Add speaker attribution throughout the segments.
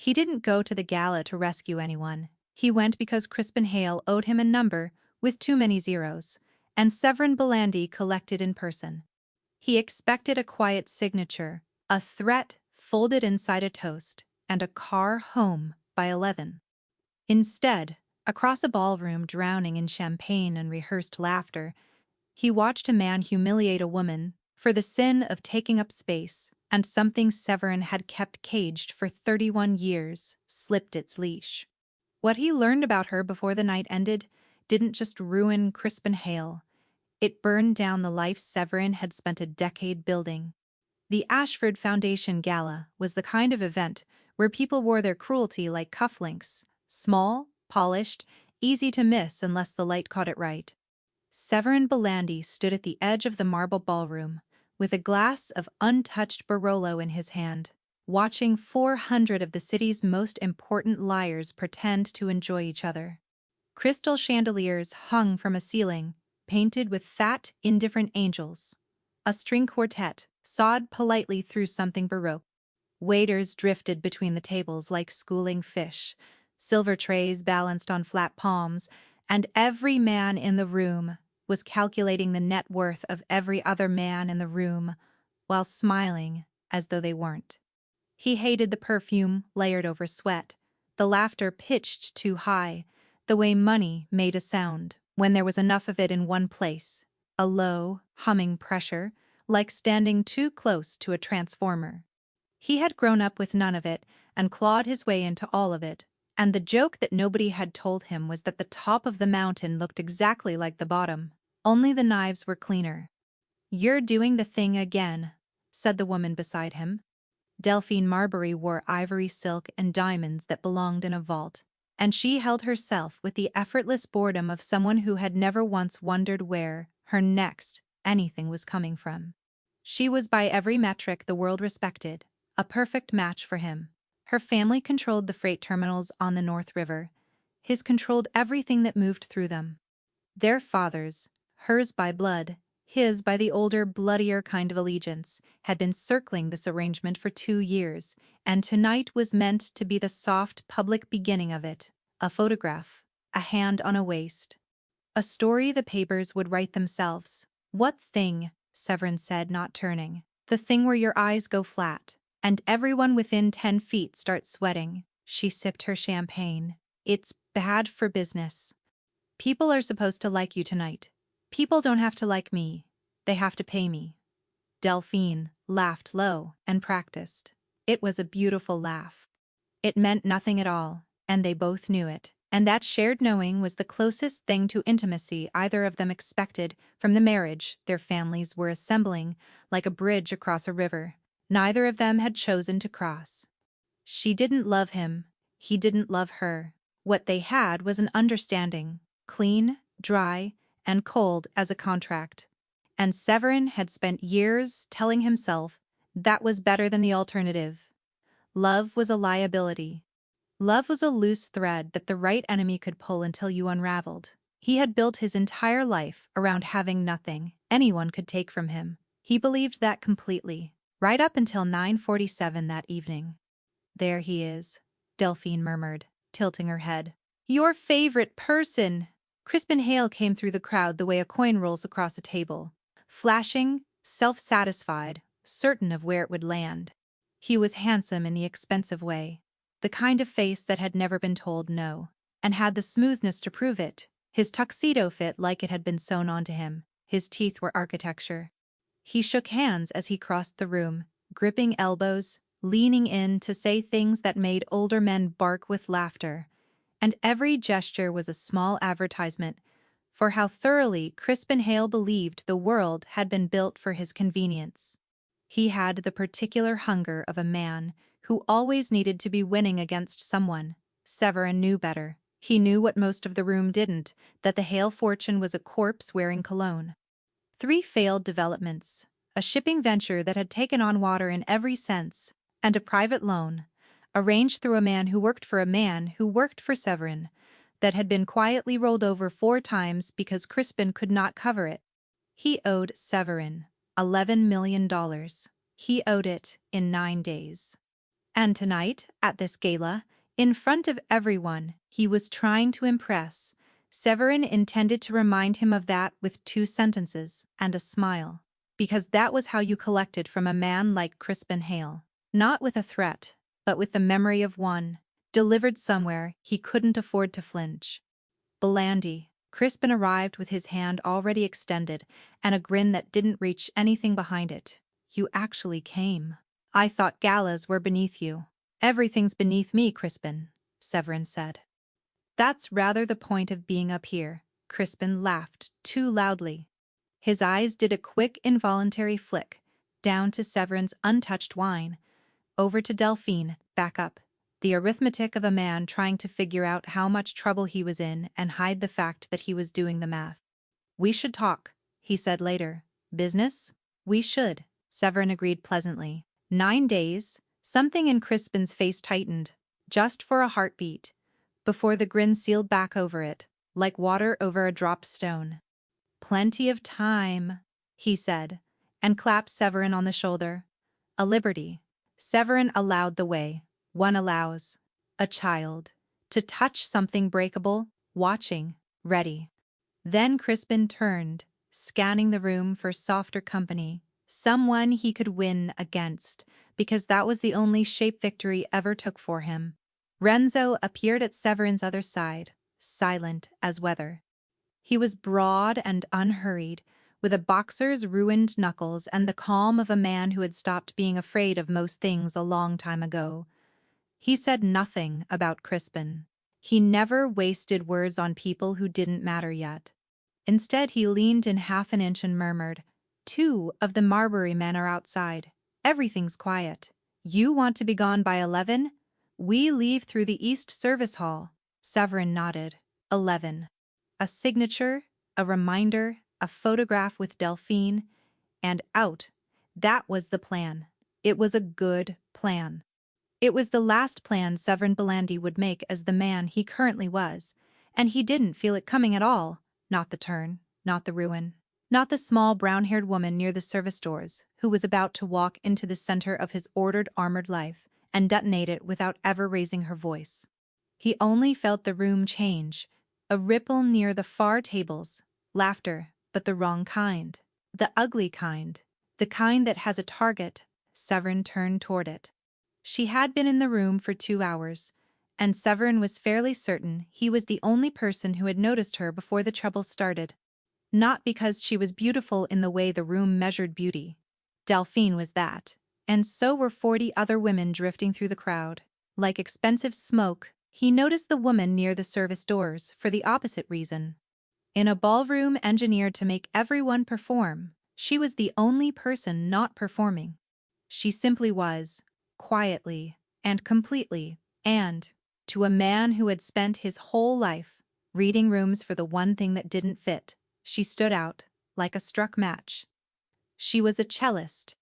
Speaker 1: He didn't go to the gala to rescue anyone. He went because Crispin Hale owed him a number with too many zeros, and Severin Belandi collected in person. He expected a quiet signature, a threat folded inside a toast, and a car home by 11. Instead, across a ballroom drowning in champagne and rehearsed laughter, he watched a man humiliate a woman for the sin of taking up space, and something Severin had kept caged for 31 years slipped its leash. What he learned about her before the night ended didn't just ruin Crispin Hale, it burned down the life Severin had spent a decade building. The Ashford Foundation Gala was the kind of event where people wore their cruelty like cufflinks, small, polished, easy to miss unless the light caught it right. Severin Belandi stood at the edge of the marble ballroom, with a glass of untouched Barolo in his hand, watching 400 of the city's most important liars pretend to enjoy each other. Crystal chandeliers hung from a ceiling, painted with fat, indifferent angels. A string quartet sawed politely through something baroque. Waiters drifted between the tables like schooling fish, silver trays balanced on flat palms, and every man in the room was calculating the net worth of every other man in the room while smiling as though they weren't. He hated the perfume layered over sweat, the laughter pitched too high, the way money made a sound when there was enough of it in one place, a low, humming pressure, like standing too close to a transformer. He had grown up with none of it and clawed his way into all of it, and the joke that nobody had told him was that the top of the mountain looked exactly like the bottom, only the knives were cleaner. "You're doing the thing again," said the woman beside him. Delphine Marbury wore ivory silk and diamonds that belonged in a vault, and she held herself with the effortless boredom of someone who had never once wondered where her next anything was coming from. She was by every metric the world respected, a perfect match for him. Her family controlled the freight terminals on the North River. His controlled everything that moved through them. Their fathers, hers by blood, his by the older, bloodier kind of allegiance, had been circling this arrangement for 2 years, and tonight was meant to be the soft public beginning of it. A photograph, a hand on a waist. A story the papers would write themselves. "What thing?" Severin said, not turning. "The thing where your eyes go flat, and everyone within 10 feet starts sweating." She sipped her champagne. "It's bad for business. People are supposed to like you tonight. People don't have to like me. They have to pay me." Delphine laughed low and practiced. It was a beautiful laugh. It meant nothing at all, and they both knew it, and that shared knowing was the closest thing to intimacy either of them expected from the marriage their families were assembling like a bridge across a river neither of them had chosen to cross. She didn't love him, he didn't love her. What they had was an understanding, clean, dry, and cold as a contract. And Severin had spent years telling himself that was better than the alternative. Love was a liability. Love was a loose thread that the right enemy could pull until you unraveled. He had built his entire life around having nothing anyone could take from him. He believed that completely, right up until 9:47 that evening. "There he is," Delphine murmured, tilting her head. "Your favorite person!" Crispin Hale came through the crowd the way a coin rolls across a table. Flashing, self-satisfied, certain of where it would land. He was handsome in the expensive way, the kind of face that had never been told no, and had the smoothness to prove it. His tuxedo fit like it had been sewn onto him, his teeth were architecture. He shook hands as he crossed the room, gripping elbows, leaning in to say things that made older men bark with laughter, and every gesture was a small advertisement for how thoroughly Crispin Hale believed the world had been built for his convenience. He had the particular hunger of a man who always needed to be winning against someone. Severin knew better. He knew what most of the room didn't, that the Hale fortune was a corpse wearing cologne. 3 failed developments, a shipping venture that had taken on water in every sense, and a private loan, arranged through a man who worked for a man who worked for Severin, that had been quietly rolled over 4 times because Crispin could not cover it. He owed Severin $11 million. He owed it in 9 days. And tonight, at this gala, in front of everyone he was trying to impress, Severin intended to remind him of that with 2 sentences and a smile. Because that was how you collected from a man like Crispin Hale. Not with a threat, but with the memory of one, delivered somewhere he couldn't afford to flinch. Belandi. Crispin arrived with his hand already extended and a grin that didn't reach anything behind it. You actually came. I thought galas were beneath you. Everything's beneath me, Crispin, Severin said. That's rather the point of being up here. Crispin laughed too loudly. His eyes did a quick involuntary flick, down to Severin's untouched wine, over to Delphine, back up. The arithmetic of a man trying to figure out how much trouble he was in and hide the fact that he was doing the math. We should talk, he said later. Business? We should, Severin agreed pleasantly. 9 days, something in Crispin's face tightened, just for a heartbeat, before the grin sealed back over it, like water over a dropped stone. Plenty of time, he said, and clapped Severin on the shoulder. A liberty. Severin allowed the way one allows a child to touch something breakable, watching, ready. Then Crispin turned, scanning the room for softer company, someone he could win against, because that was the only shape victory ever took for him. Renzo appeared at Severin's other side, silent as weather. He was broad and unhurried, with a boxer's ruined knuckles and the calm of a man who had stopped being afraid of most things a long time ago. He said nothing about Crispin. He never wasted words on people who didn't matter yet. Instead, he leaned in half an inch and murmured, 2 of the Marbury men are outside. Everything's quiet. You want to be gone by 11? We leave through the East Service Hall. Severin nodded. 11. A signature, a reminder, a photograph with Delphine, and out. That was the plan. It was a good plan. It was the last plan Severin Belandi would make as the man he currently was, and he didn't feel it coming at all. Not the turn, not the ruin, not the small brown-haired woman near the service doors who was about to walk into the center of his ordered armored life and detonate it without ever raising her voice. He only felt the room change, a ripple near the far tables, laughter, but the wrong kind, the ugly kind, the kind that has a target. Severin turned toward it. She had been in the room for 2 hours, and Severin was fairly certain he was the only person who had noticed her before the trouble started. Not because she was beautiful in the way the room measured beauty. Delphine was that, and so were 40 other women drifting through the crowd. Like expensive smoke, he noticed the woman near the service doors for the opposite reason. In a ballroom engineered to make everyone perform, she was the only person not performing. She simply was, quietly and completely, and, to a man who had spent his whole life reading rooms for the one thing that didn't fit, she stood out like a struck match. She was a cellist,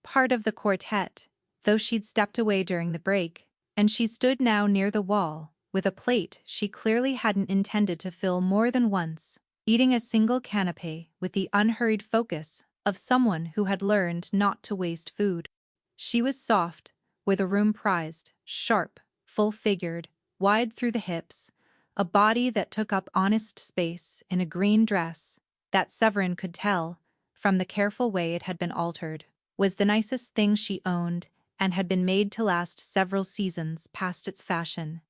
Speaker 1: part of the quartet, though she'd stepped away during the break, and she stood now near the wall, with a plate she clearly hadn't intended to fill more than once, eating a single canapé with the unhurried focus of someone who had learned not to waste food. She was soft, with a room prized, sharp, full-figured, wide through the hips, a body that took up honest space in a green dress that Severin could tell, from the careful way it had been altered, was the nicest thing she owned and had been made to last several seasons past its fashion.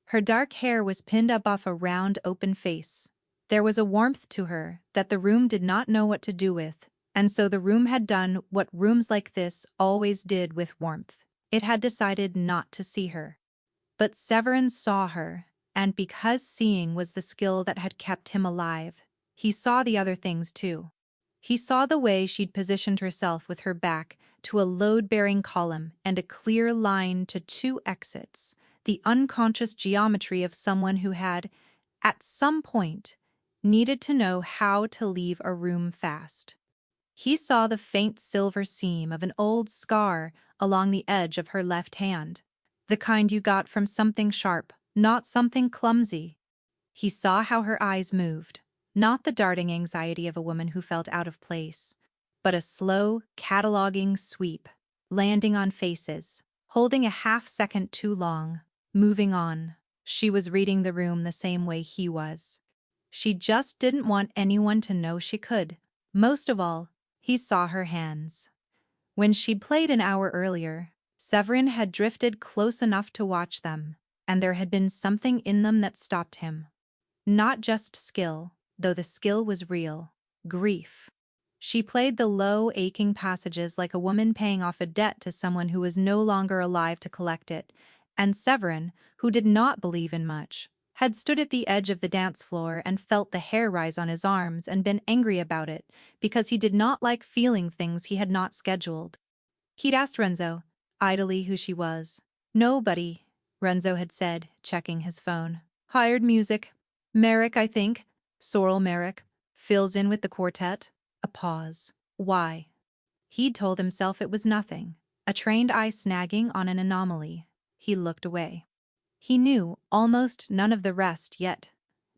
Speaker 1: Her dark hair was pinned up off a round, open face. There was a warmth to her that the room did not know what to do with, and so the room had done what rooms like this always did with warmth. It had decided not to see her. But Severin saw her, and because seeing was the skill that had kept him alive, he saw the other things too. He saw the way she'd positioned herself with her back to a load-bearing column and a clear line to 2 exits, the unconscious geometry of someone who had, at some point, needed to know how to leave a room fast. He saw the faint silver seam of an old scar along the edge of her left hand, the kind you got from something sharp, not something clumsy. He saw how her eyes moved, not the darting anxiety of a woman who felt out of place, but a slow, cataloging sweep, landing on faces, holding a half-second too long, moving on. She was reading the room the same way he was. She just didn't want anyone to know she could. Most of all, he saw her hands. When she'd played an hour earlier, Severin had drifted close enough to watch them, and there had been something in them that stopped him. Not just skill, though the skill was real. Grief. She played the low, aching passages like a woman paying off a debt to someone who was no longer alive to collect it, and Severin, who did not believe in much, had stood at the edge of the dance floor and felt the hair rise on his arms and been angry about it because he did not like feeling things he had not scheduled. He'd asked Renzo, idly, who she was. Nobody, Renzo had said, checking his phone. Hired music. Merrick, I think. Sorrel Merrick. Fills in with the quartet. A pause. Why? He'd told himself it was nothing. A trained eye snagging on an anomaly. He looked away. He knew almost none of the rest yet.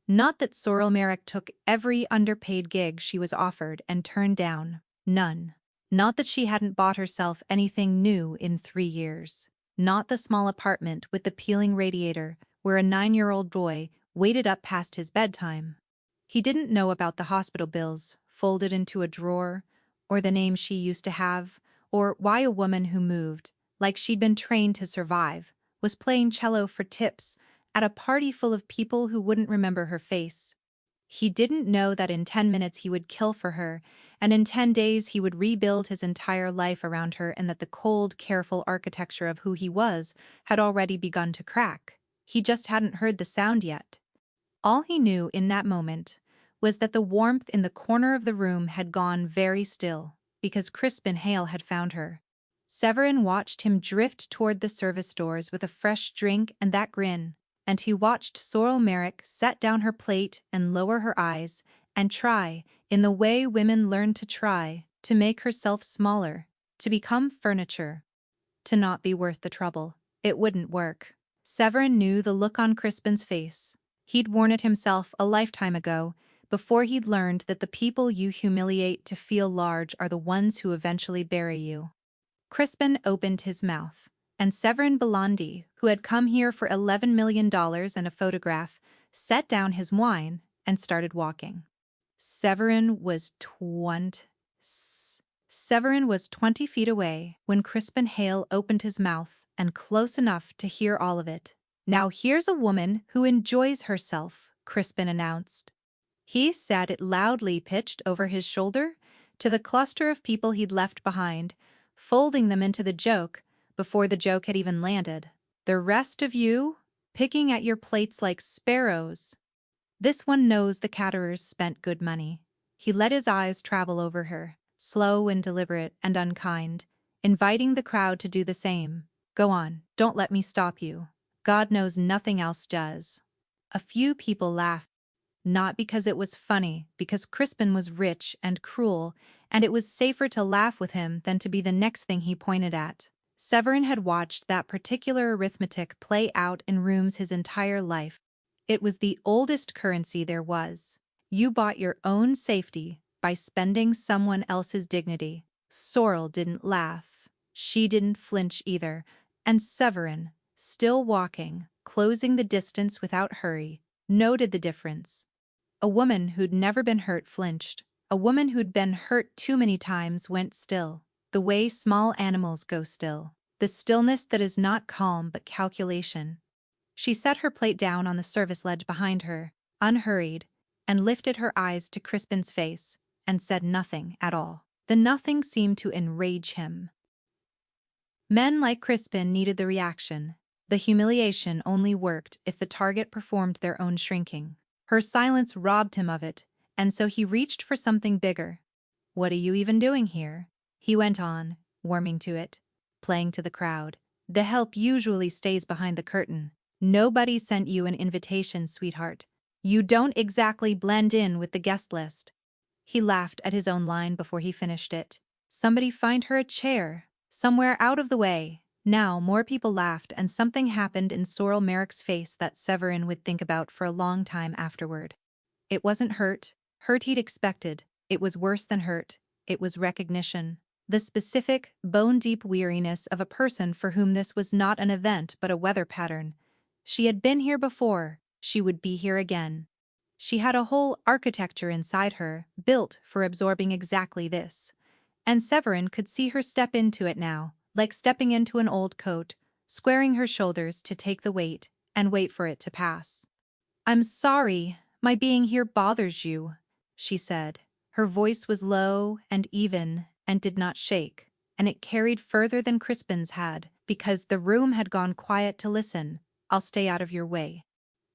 Speaker 1: Not that Sorrel Merrick took every underpaid gig she was offered and turned down. None. Not that she hadn't bought herself anything new in 3 years. Not the small apartment with the peeling radiator where a 9-year-old boy waited up past his bedtime. He didn't know about the hospital bills folded into a drawer, or the name she used to have, or why a woman who moved, like she'd been trained to survive, was playing cello for tips at a party full of people who wouldn't remember her face. He didn't know that in 10 minutes he would kill for her, and in 10 days he would rebuild his entire life around her, and that the cold, careful architecture of who he was had already begun to crack. He just hadn't heard the sound yet. All he knew in that moment was that the warmth in the corner of the room had gone very still, because Crispin Hale had found her. Severin watched him drift toward the service doors with a fresh drink and that grin, and he watched Sorrel Merrick set down her plate and lower her eyes and try, in the way women learn to try, to make herself smaller, to become furniture, to not be worth the trouble. It wouldn't work. Severin knew the look on Crispin's face. He'd worn it himself a lifetime ago, before he'd learned that the people you humiliate to feel large are the ones who eventually bury you. Crispin opened his mouth, and Severin Belandi, who had come here for $11 million and a photograph, set down his wine and started walking. Severin was 20 feet away when Crispin Hale opened his mouth, and close enough to hear all of it. Now here's a woman who enjoys herself, Crispin announced. He said it loudly, pitched over his shoulder to the cluster of people he'd left behind, folding them into the joke before the joke had even landed. The rest of you, picking at your plates like sparrows. This one knows the caterers spent good money. He let his eyes travel over her, slow and deliberate and unkind, inviting the crowd to do the same. Go on, don't let me stop you. God knows nothing else does. A few people laughed. Not because it was funny, because Crispin was rich and cruel, and it was safer to laugh with him than to be the next thing he pointed at. Severin had watched that particular arithmetic play out in rooms his entire life. It was the oldest currency there was. You bought your own safety by spending someone else's dignity. Sorrel didn't laugh. She didn't flinch either, and Severin, still walking, closing the distance without hurry, noted the difference. A woman who'd never been hurt flinched. A woman who'd been hurt too many times went still, the way small animals go still. The stillness that is not calm but calculation. She set her plate down on the service ledge behind her, unhurried, and lifted her eyes to Crispin's face, and said nothing at all. The nothing seemed to enrage him. Men like Crispin needed the reaction. The humiliation only worked if the target performed their own shrinking. Her silence robbed him of it, and so he reached for something bigger. What are you even doing here? He went on, warming to it, playing to the crowd. The help usually stays behind the curtain. Nobody sent you an invitation, sweetheart. You don't exactly blend in with the guest list. He laughed at his own line before he finished it. Somebody find her a chair, somewhere out of the way. Now more people laughed, and something happened in Sorrel Merrick's face that Severin would think about for a long time afterward. It wasn't hurt he'd expected. It was worse than hurt. It was recognition. the specific, bone-deep weariness of a person for whom this was not an event but a weather pattern. She had been here before, she would be here again. She had a whole architecture inside her, built for absorbing exactly this. And Severin could see her step into it now, like stepping into an old coat, squaring her shoulders to take the weight, and wait for it to pass. "I'm sorry, my being here bothers you," she said. Her voice was low and even and did not shake, and it carried further than Crispin's had, because the room had gone quiet to listen. "I'll stay out of your way."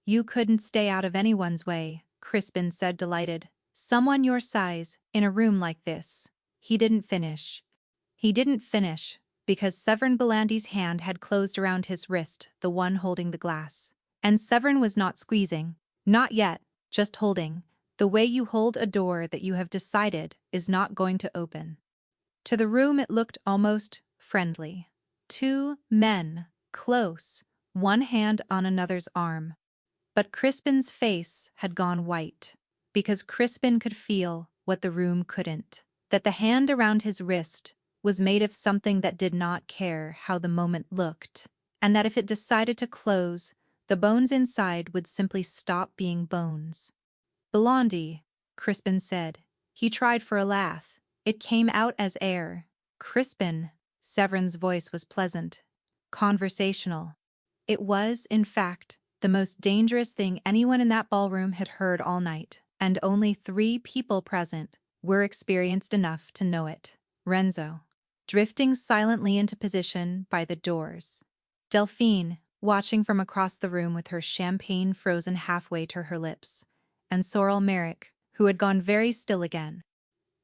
Speaker 1: "You couldn't stay out of anyone's way," Crispin said, delighted. "Someone your size, in a room like this." He didn't finish. Because Severin Belandi's hand had closed around his wrist, the one holding the glass. And Severin was not squeezing. Not yet, just holding. The way you hold a door that you have decided is not going to open. To the room it looked almost friendly. Two men, close, one hand on another's arm. But Crispin's face had gone white, because Crispin could feel what the room couldn't. That the hand around his wrist was made of something that did not care how the moment looked, and that if it decided to close, the bones inside would simply stop being bones. "Blondie," Crispin said. He tried for a laugh. It came out as air. "Crispin." Severin's voice was pleasant, conversational. It was, in fact, the most dangerous thing anyone in that ballroom had heard all night, and only 3 people present were experienced enough to know it. Renzo, drifting silently into position by the doors. Delphine, watching from across the room with her champagne frozen halfway to her lips. And Sorrel Merrick, who had gone very still again.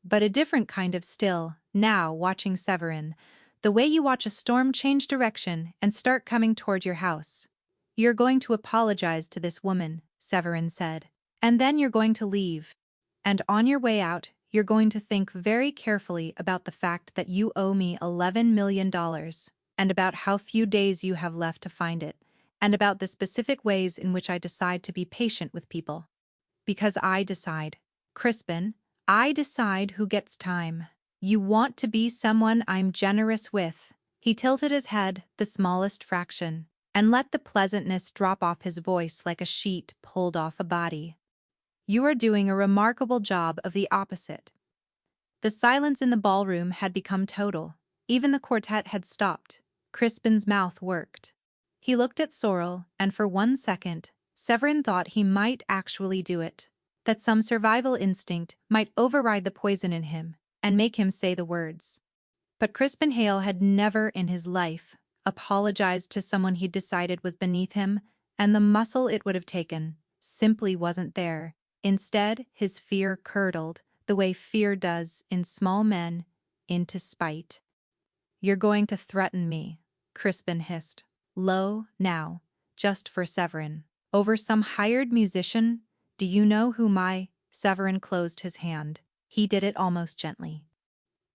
Speaker 1: But a different kind of still, now watching Severin, the way you watch a storm change direction and start coming toward your house. "You're going to apologize to this woman," Severin said. "And then you're going to leave. And on your way out, you're going to think very carefully about the fact that you owe me $11 million, and about how few days you have left to find it, and about the specific ways in which I decide to be patient with people. Because I decide. Crispin, I decide who gets time. You want to be someone I'm generous with." He tilted his head the smallest fraction, and let the pleasantness drop off his voice like a sheet pulled off a body. "You are doing a remarkable job of the opposite." The silence in the ballroom had become total. Even the quartet had stopped. Crispin's mouth worked. He looked at Sorrel, and for 1 second, Severin thought he might actually do it. That some survival instinct might override the poison in him and make him say the words. But Crispin Hale had never in his life apologized to someone he decided was beneath him, and the muscle it would have taken simply wasn't there. Instead, his fear curdled, the way fear does in small men, into spite. "You're going to threaten me," Crispin hissed. Low, now, just for Severin. "Over some hired musician? Do you know who my—" Severin closed his hand. He did it almost gently.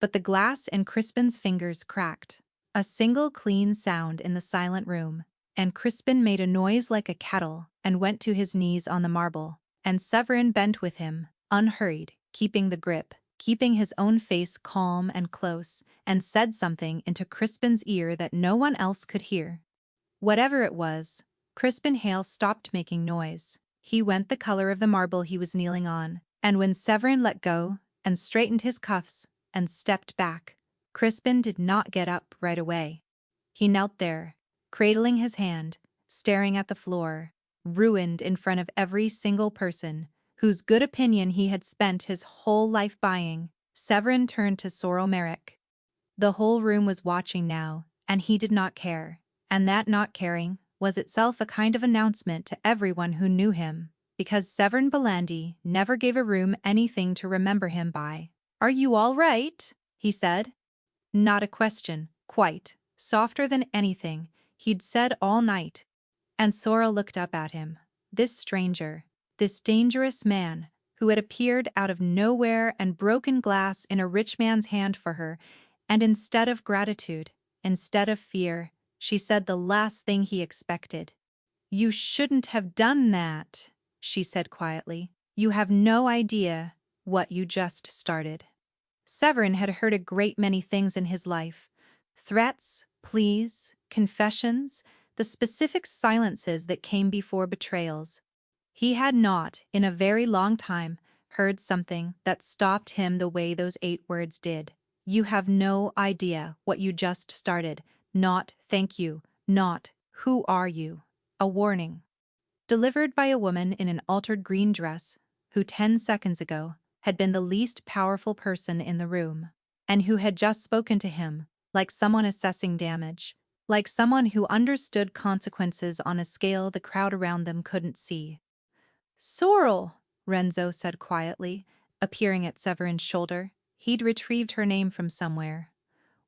Speaker 1: But the glass in Crispin's fingers cracked. A single clean sound in the silent room, and Crispin made a noise like a kettle and went to his knees on the marble, and Severin bent with him, unhurried, keeping the grip, keeping his own face calm and close, and said something into Crispin's ear that no one else could hear. Whatever it was, Crispin Hale stopped making noise. He went the color of the marble he was kneeling on, and when Severin let go and straightened his cuffs and stepped back, Crispin did not get up right away. He knelt there, cradling his hand, staring at the floor, ruined in front of every single person whose good opinion he had spent his whole life buying. Severin turned to Sorrel Merrick. The whole room was watching now, and he did not care. And that not caring was itself a kind of announcement to everyone who knew him, because Severin Belandi never gave a room anything to remember him by. "Are you all right?" he said. Not a question, quite, softer than anything he'd said all night. And Sorrel looked up at him. This stranger, this dangerous man, who had appeared out of nowhere and broken glass in a rich man's hand for her, and instead of gratitude, instead of fear, she said the last thing he expected. "You shouldn't have done that," she said quietly. "You have no idea what you just started." Severin had heard a great many things in his life. Threats, pleas, confessions, the specific silences that came before betrayals. He had not, in a very long time, heard something that stopped him the way those 8 words did. You have no idea what you just started. Not, thank you. Not, who are you? A warning. Delivered by a woman in an altered green dress, who 10 seconds ago had been the least powerful person in the room, and who had just spoken to him like someone assessing damage, like someone who understood consequences on a scale the crowd around them couldn't see. Sorrel, Renzo said quietly, appearing at Severin's shoulder. He'd retrieved her name from somewhere.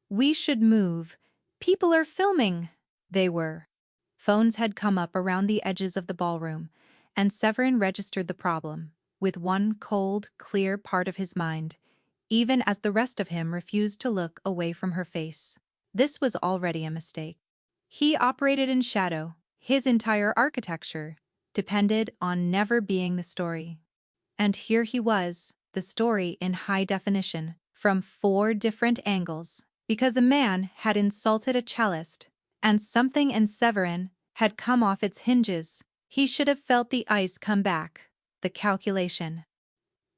Speaker 1: We should move. People are filming. They were. Phones had come up around the edges of the ballroom, and Severin registered the problem, with one cold, clear part of his mind, even as the rest of him refused to look away from her face. This was already a mistake. He operated in shadow. His entire architecture depended on never being the story. And here he was, the story in high definition, from 4 different angles, because a man had insulted a cellist, and something in Severin had come off its hinges. He should have felt the ice come back, the calculation.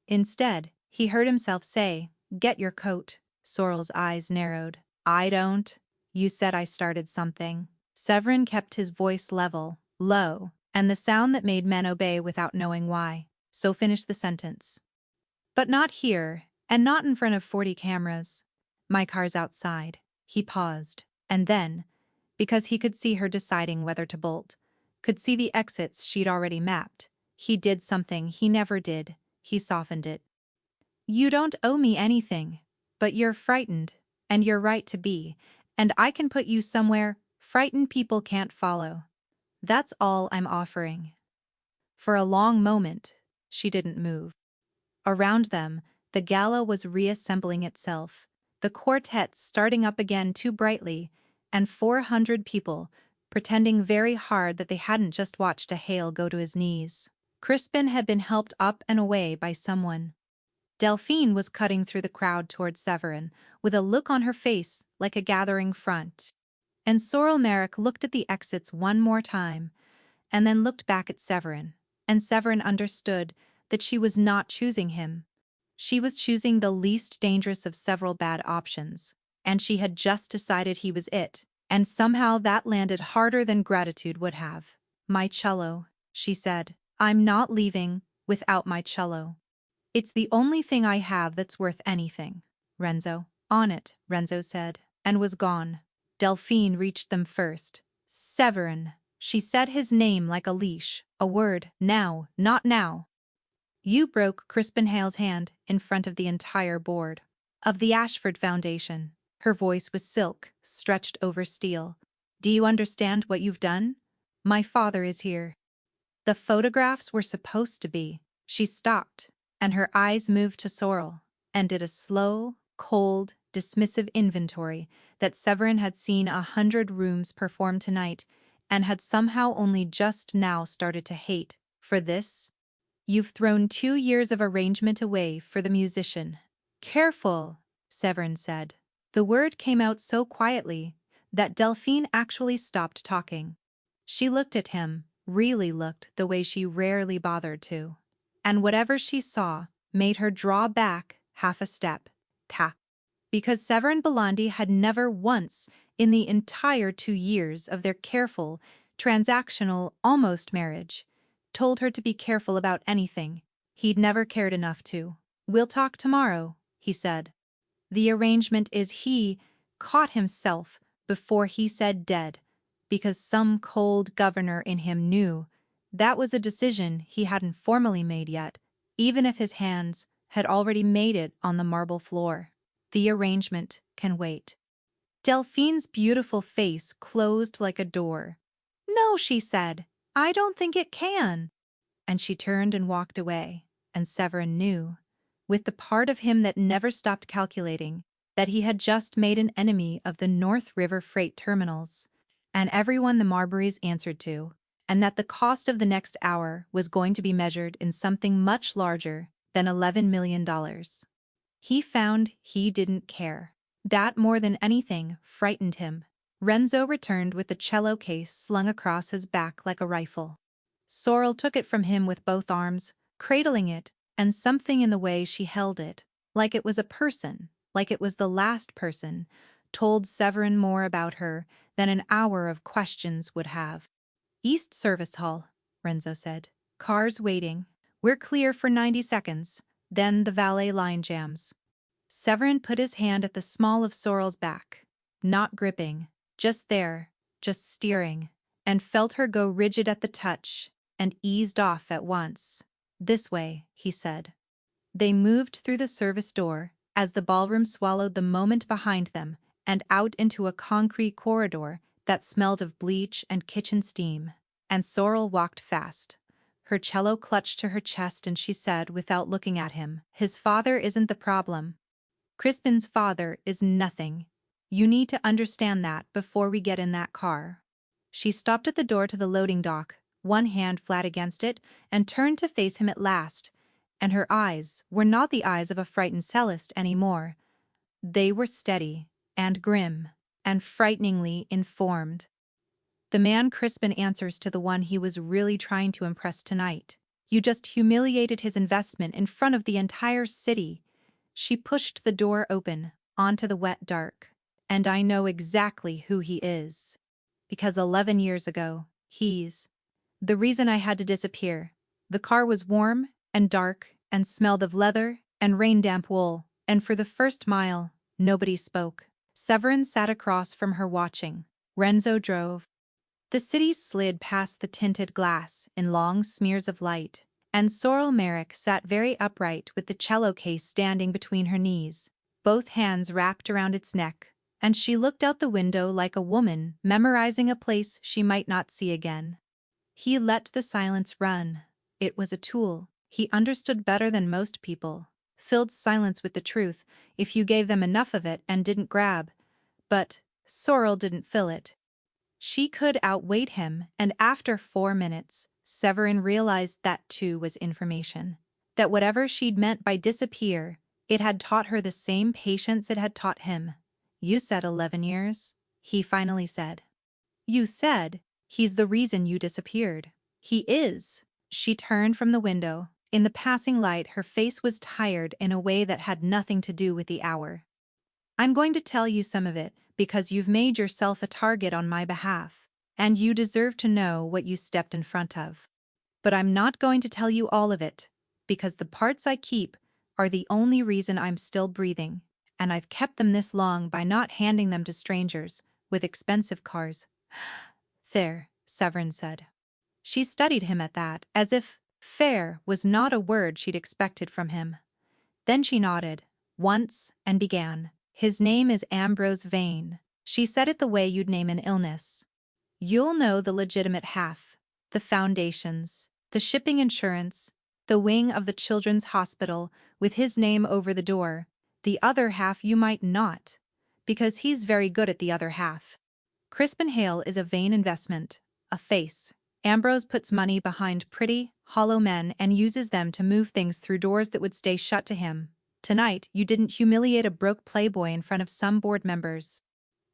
Speaker 1: Instead, he heard himself say, "Get your coat." Sorrel's eyes narrowed. "I don't. You said I started something." Severin kept his voice level, low, and the sound that made men obey without knowing why. So finish the sentence. But not here, and not in front of 40 cameras. My car's outside. He paused, and then, because he could see her deciding whether to bolt, could see the exits she'd already mapped, he did something he never did. He softened it. You don't owe me anything, but you're frightened, and you're right to be, and I can put you somewhere frightened people can't follow. That's all I'm offering. For a long moment, she didn't move. Around them, the gala was reassembling itself, the quartet starting up again too brightly, and 400 people pretending very hard that they hadn't just watched a Hale go to his knees. Crispin had been helped up and away by someone. Delphine was cutting through the crowd toward Severin, with a look on her face like a gathering front. And Sorrel Merrick looked at the exits one more time, and then looked back at Severin, and Severin understood that she was not choosing him. She was choosing the least dangerous of several bad options, and she had just decided he was it, and somehow that landed harder than gratitude would have. My cello, she said. I'm not leaving without my cello. It's the only thing I have that's worth anything. Renzo. On it, Renzo said, and was gone. Delphine reached them first. Severin. She said his name like a leash. A word. Now, not now. You broke Crispin Hale's hand in front of the entire board of the Ashford Foundation. Her voice was silk, stretched over steel. Do you understand what you've done? My father is here. The photographs were supposed to be. She stopped, and her eyes moved to Sorrel, and did a slow, cold, dismissive inventory that Severin had seen 100 rooms perform tonight, and had somehow only just now started to hate. For this? You've thrown 2 years of arrangement away for the musician. Careful, Severin said. The word came out so quietly that Delphine actually stopped talking. She looked at him, really looked the way she rarely bothered to. And whatever she saw made her draw back half a step. Ta. Because Severin Belandi had never once, in the entire 2 years of their careful, transactional, almost marriage, told her to be careful about anything. He'd never cared enough to. We'll talk tomorrow, he said. The arrangement is he caught himself before he said dead, because some cold governor in him knew that was a decision he hadn't formally made yet, even if his hands had already made it on the marble floor. The arrangement can wait. Delphine's beautiful face closed like a door. No, she said, I don't think it can. And she turned and walked away, and Severin knew, with the part of him that never stopped calculating, that he had just made an enemy of the North River freight terminals, and everyone the Marburys answered to, and that the cost of the next hour was going to be measured in something much larger than $11 million. He found he didn't care. That more than anything frightened him. Renzo returned with the cello case slung across his back like a rifle. Sorrel took it from him with both arms, cradling it, and something in the way she held it, like it was a person, like it was the last person, told Severin more about her than an hour of questions would have. East Service Hall, Renzo said. Cars waiting. We're clear for 90 seconds. Then the valet line jams. Severin put his hand at the small of Sorrel's back. Not gripping, just there, just steering, and felt her go rigid at the touch, and eased off at once. This way, he said. They moved through the service door, as the ballroom swallowed the moment behind them, and out into a concrete corridor that smelled of bleach and kitchen steam. And Sorrel walked fast. Her cello clutched to her chest and she said without looking at him, "His father isn't the problem. Crispin's father is nothing. You need to understand that before we get in that car." She stopped at the door to the loading dock, one hand flat against it, and turned to face him at last, and her eyes were not the eyes of a frightened cellist anymore. They were steady, and grim, and frighteningly informed. "The man Crispin answers to the one he was really trying to impress tonight. You just humiliated his investment in front of the entire city." She pushed the door open, onto the wet dark. "And I know exactly who he is. Because 11 years ago, he's the reason I had to disappear. The car was warm, and dark, and smelled of leather, and rain-damp wool, and for the first mile, nobody spoke." Severin sat across from her watching. Renzo drove. The city slid past the tinted glass in long smears of light, and Sorrel Merrick sat very upright with the cello case standing between her knees, both hands wrapped around its neck, and she looked out the window like a woman memorizing a place she might not see again. He let the silence run. It was a tool. He understood better than most people. Filled silence with the truth, if you gave them enough of it and didn't grab. But Sorrel didn't fill it. She could outweight him, and after 4 minutes, Severin realized that too was information. That whatever she'd meant by disappear, it had taught her the same patience it had taught him. "You said 11 years," he finally said. "You said, he's the reason you disappeared." "He is." She turned from the window. In the passing light, her face was tired in a way that had nothing to do with the hour. "I'm going to tell you some of it, because you've made yourself a target on my behalf, and you deserve to know what you stepped in front of. But I'm not going to tell you all of it, because the parts I keep are the only reason I'm still breathing, and I've kept them this long by not handing them to strangers with expensive cars." "There," Severin said. She studied him at that, as if fair was not a word she'd expected from him. Then she nodded, once, and began. "His name is Ambrose Vane." She said it the way you'd name an illness. "You'll know the legitimate half, the foundations, the shipping insurance, the wing of the children's hospital with his name over the door. The other half you might not, because he's very good at the other half. Crispin Hale is a Vane investment, a face. Ambrose puts money behind pretty, hollow men and uses them to move things through doors that would stay shut to him. Tonight, you didn't humiliate a broke playboy in front of some board members.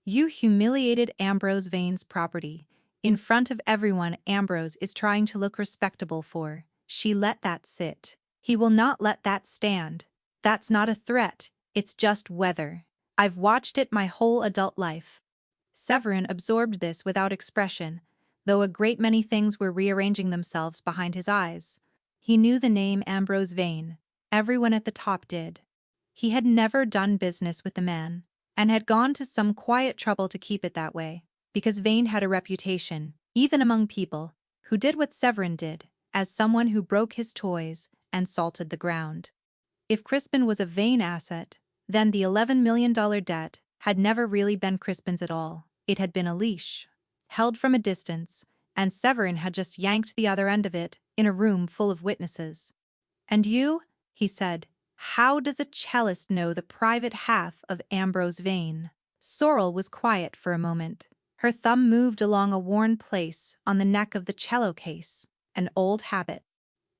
Speaker 1: You humiliated Ambrose Vane's property. In front of everyone Ambrose is trying to look respectable for." She let that sit. "He will not let that stand. That's not a threat, it's just weather. I've watched it my whole adult life." Severin absorbed this without expression, though a great many things were rearranging themselves behind his eyes. He knew the name Ambrose Vane. Everyone at the top did. He had never done business with the man, and had gone to some quiet trouble to keep it that way, because Vane had a reputation, even among people, who did what Severin did, as someone who broke his toys and salted the ground. If Crispin was a Vane asset, then the $11 million debt had never really been Crispin's at all. It had been a leash, held from a distance, and Severin had just yanked the other end of it in a room full of witnesses. "And you?" he said. "How does a cellist know the private half of Ambrose Vane?" Sorrel was quiet for a moment. Her thumb moved along a worn place on the neck of the cello case, an old habit.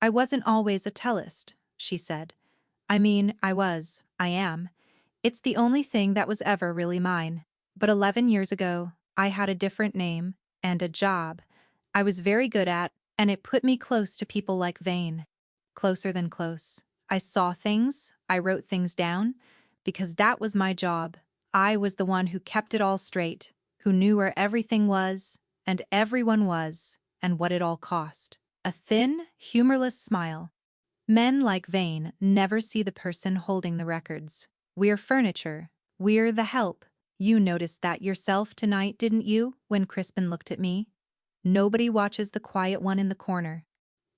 Speaker 1: "I wasn't always a cellist," she said. I am. It's the only thing that was ever really mine. But 11 years ago, I had a different name and a job I was very good at, and it put me close to people like Vane. Closer than close. I saw things, I wrote things down, because that was my job. I was the one who kept it all straight, who knew where everything was, and everyone was, and what it all cost. A thin, humorless smile. Men like Vane never see the person holding the records. We're furniture. We're the help. You noticed that yourself tonight, didn't you, when Crispin looked at me? Nobody watches the quiet one in the corner.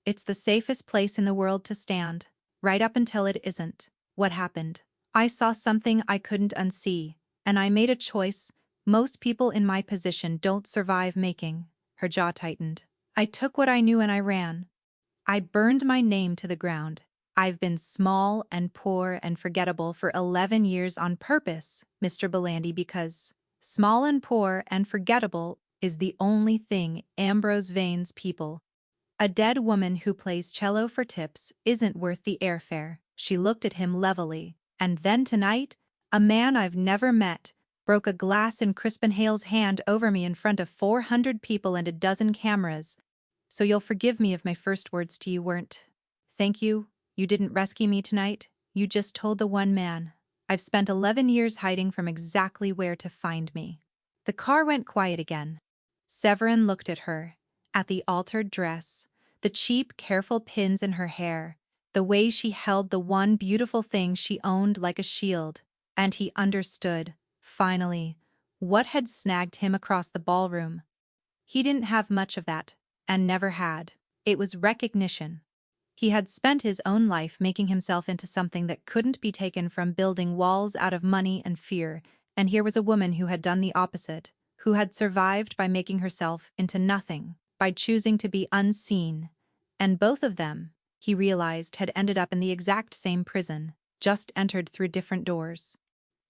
Speaker 1: It's the safest place in the world to stand, right up until it isn't. What happened? I saw something I couldn't unsee, and I made a choice most people in my position don't survive making. Her jaw tightened. I took what I knew and I ran. I burned my name to the ground. I've been small and poor and forgettable for 11 years on purpose, Mr. Belandi, because small and poor and forgettable is the only thing Ambrose Vane's people. A dead woman who plays cello for tips isn't worth the airfare. She looked at him levelly. And then tonight, a man I've never met broke a glass in Crispin Hale's hand over me in front of 400 people and a dozen cameras. So you'll forgive me if my first words to you weren't, "Thank you, you didn't rescue me tonight, you just told the one man. I've spent 11 years hiding from exactly where to find me." The car went quiet again. Severin looked at her, at the altered dress, the cheap, careful pins in her hair, the way she held the one beautiful thing she owned like a shield, and he understood, finally, what had snagged him across the ballroom. He didn't have much of that, and never had. It was recognition. He had spent his own life making himself into something that couldn't be taken from building walls out of money and fear, and here was a woman who had done the opposite, who had survived by making herself into nothing, by choosing to be unseen. And both of them, he realized, had ended up in the exact same prison, just entered through different doors.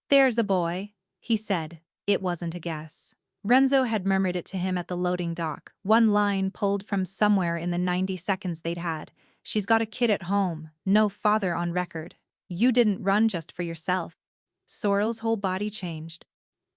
Speaker 1: "There's a boy," he said. It wasn't a guess. Renzo had murmured it to him at the loading dock, one line pulled from somewhere in the 90 seconds they'd had. "She's got a kid at home, no father on record. You didn't run just for yourself." Sorrel's whole body changed.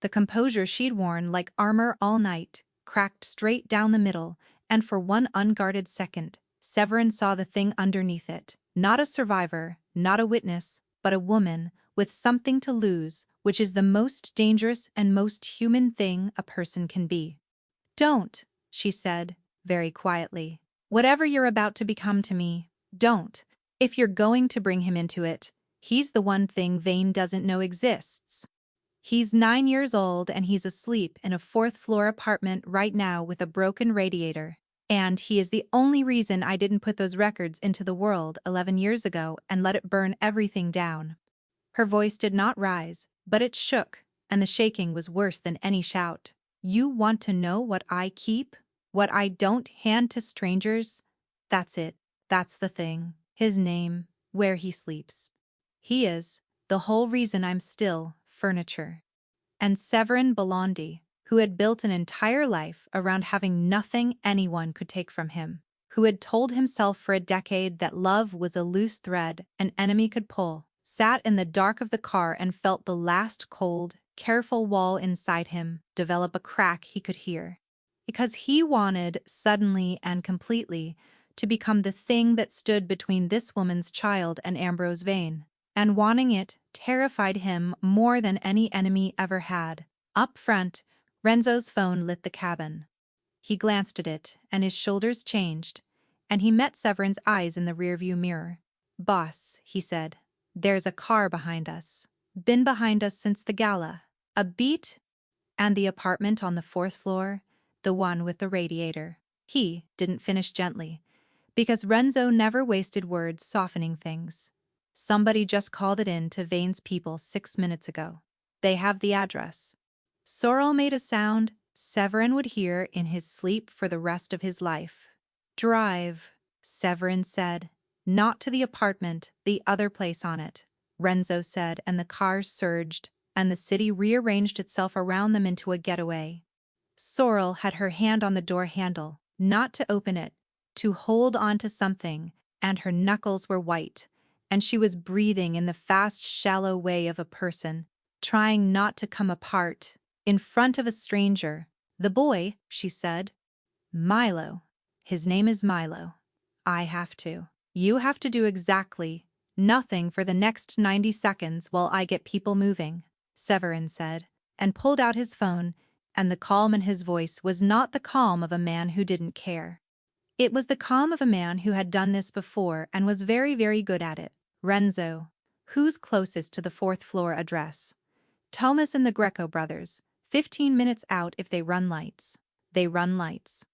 Speaker 1: The composure she'd worn like armor all night cracked straight down the middle, and for one unguarded second, Severin saw the thing underneath it. Not a survivor, not a witness, but a woman, with something to lose, which is the most dangerous and most human thing a person can be. "Don't," she said, very quietly. "Whatever you're about to become to me, don't. If you're going to bring him into it, he's the one thing Vane doesn't know exists. He's 9 years old and he's asleep in a 4th-floor apartment right now with a broken radiator. And he is the only reason I didn't put those records into the world 11 years ago and let it burn everything down." Her voice did not rise, but it shook, and the shaking was worse than any shout. "You want to know what I keep? What I don't hand to strangers? That's it. That's the thing. His name, where he sleeps. He is the whole reason I'm still furniture." And Severin Belandi, who had built an entire life around having nothing anyone could take from him, who had told himself for a decade that love was a loose thread an enemy could pull, sat in the dark of the car and felt the last cold, careful wall inside him develop a crack he could hear. Because he wanted, suddenly and completely, to become the thing that stood between this woman's child and Ambrose Vane. And wanting it terrified him more than any enemy ever had. Up front, Renzo's phone lit the cabin. He glanced at it, and his shoulders changed, and he met Severin's eyes in the rearview mirror. "Boss," he said, "there's a car behind us. Been behind us since the gala. A beat? And the apartment on the 4th floor, the one with the radiator." He didn't finish gently, because Renzo never wasted words softening things. "Somebody just called it in to Vane's people 6 minutes ago. They have the address." Sorrel made a sound Severin would hear in his sleep for the rest of his life. "Drive," Severin said. "Not to the apartment, the other place on it," Renzo said, and the car surged, and the city rearranged itself around them into a getaway. Sorrel had her hand on the door handle, not to open it, to hold on to something, and her knuckles were white, and she was breathing in the fast, shallow way of a person, trying not to come apart, in front of a stranger. "The boy," she said. "Milo. His name is Milo. I have to. You have to do exactly nothing for the next 90 seconds while I get people moving," Severin said, and pulled out his phone, and the calm in his voice was not the calm of a man who didn't care. It was the calm of a man who had done this before and was very, very good at it. "Renzo. Who's closest to the fourth-floor address?" "Thomas and the Greco brothers. 15 minutes out if they run lights." "They run lights."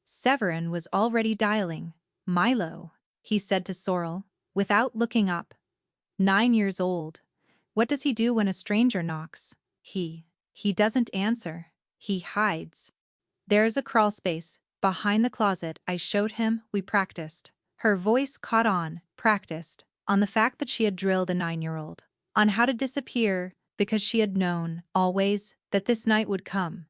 Speaker 1: Severin was already dialing. "Milo," he said to Sorrel, without looking up. 9 years old. What does he do when a stranger knocks? He doesn't answer. He hides. "There's a crawlspace behind the closet I showed him. We practiced." Her voice caught on, practiced, on the fact that she had drilled a 9-year-old, on how to disappear, because she had known, always, that this night would come.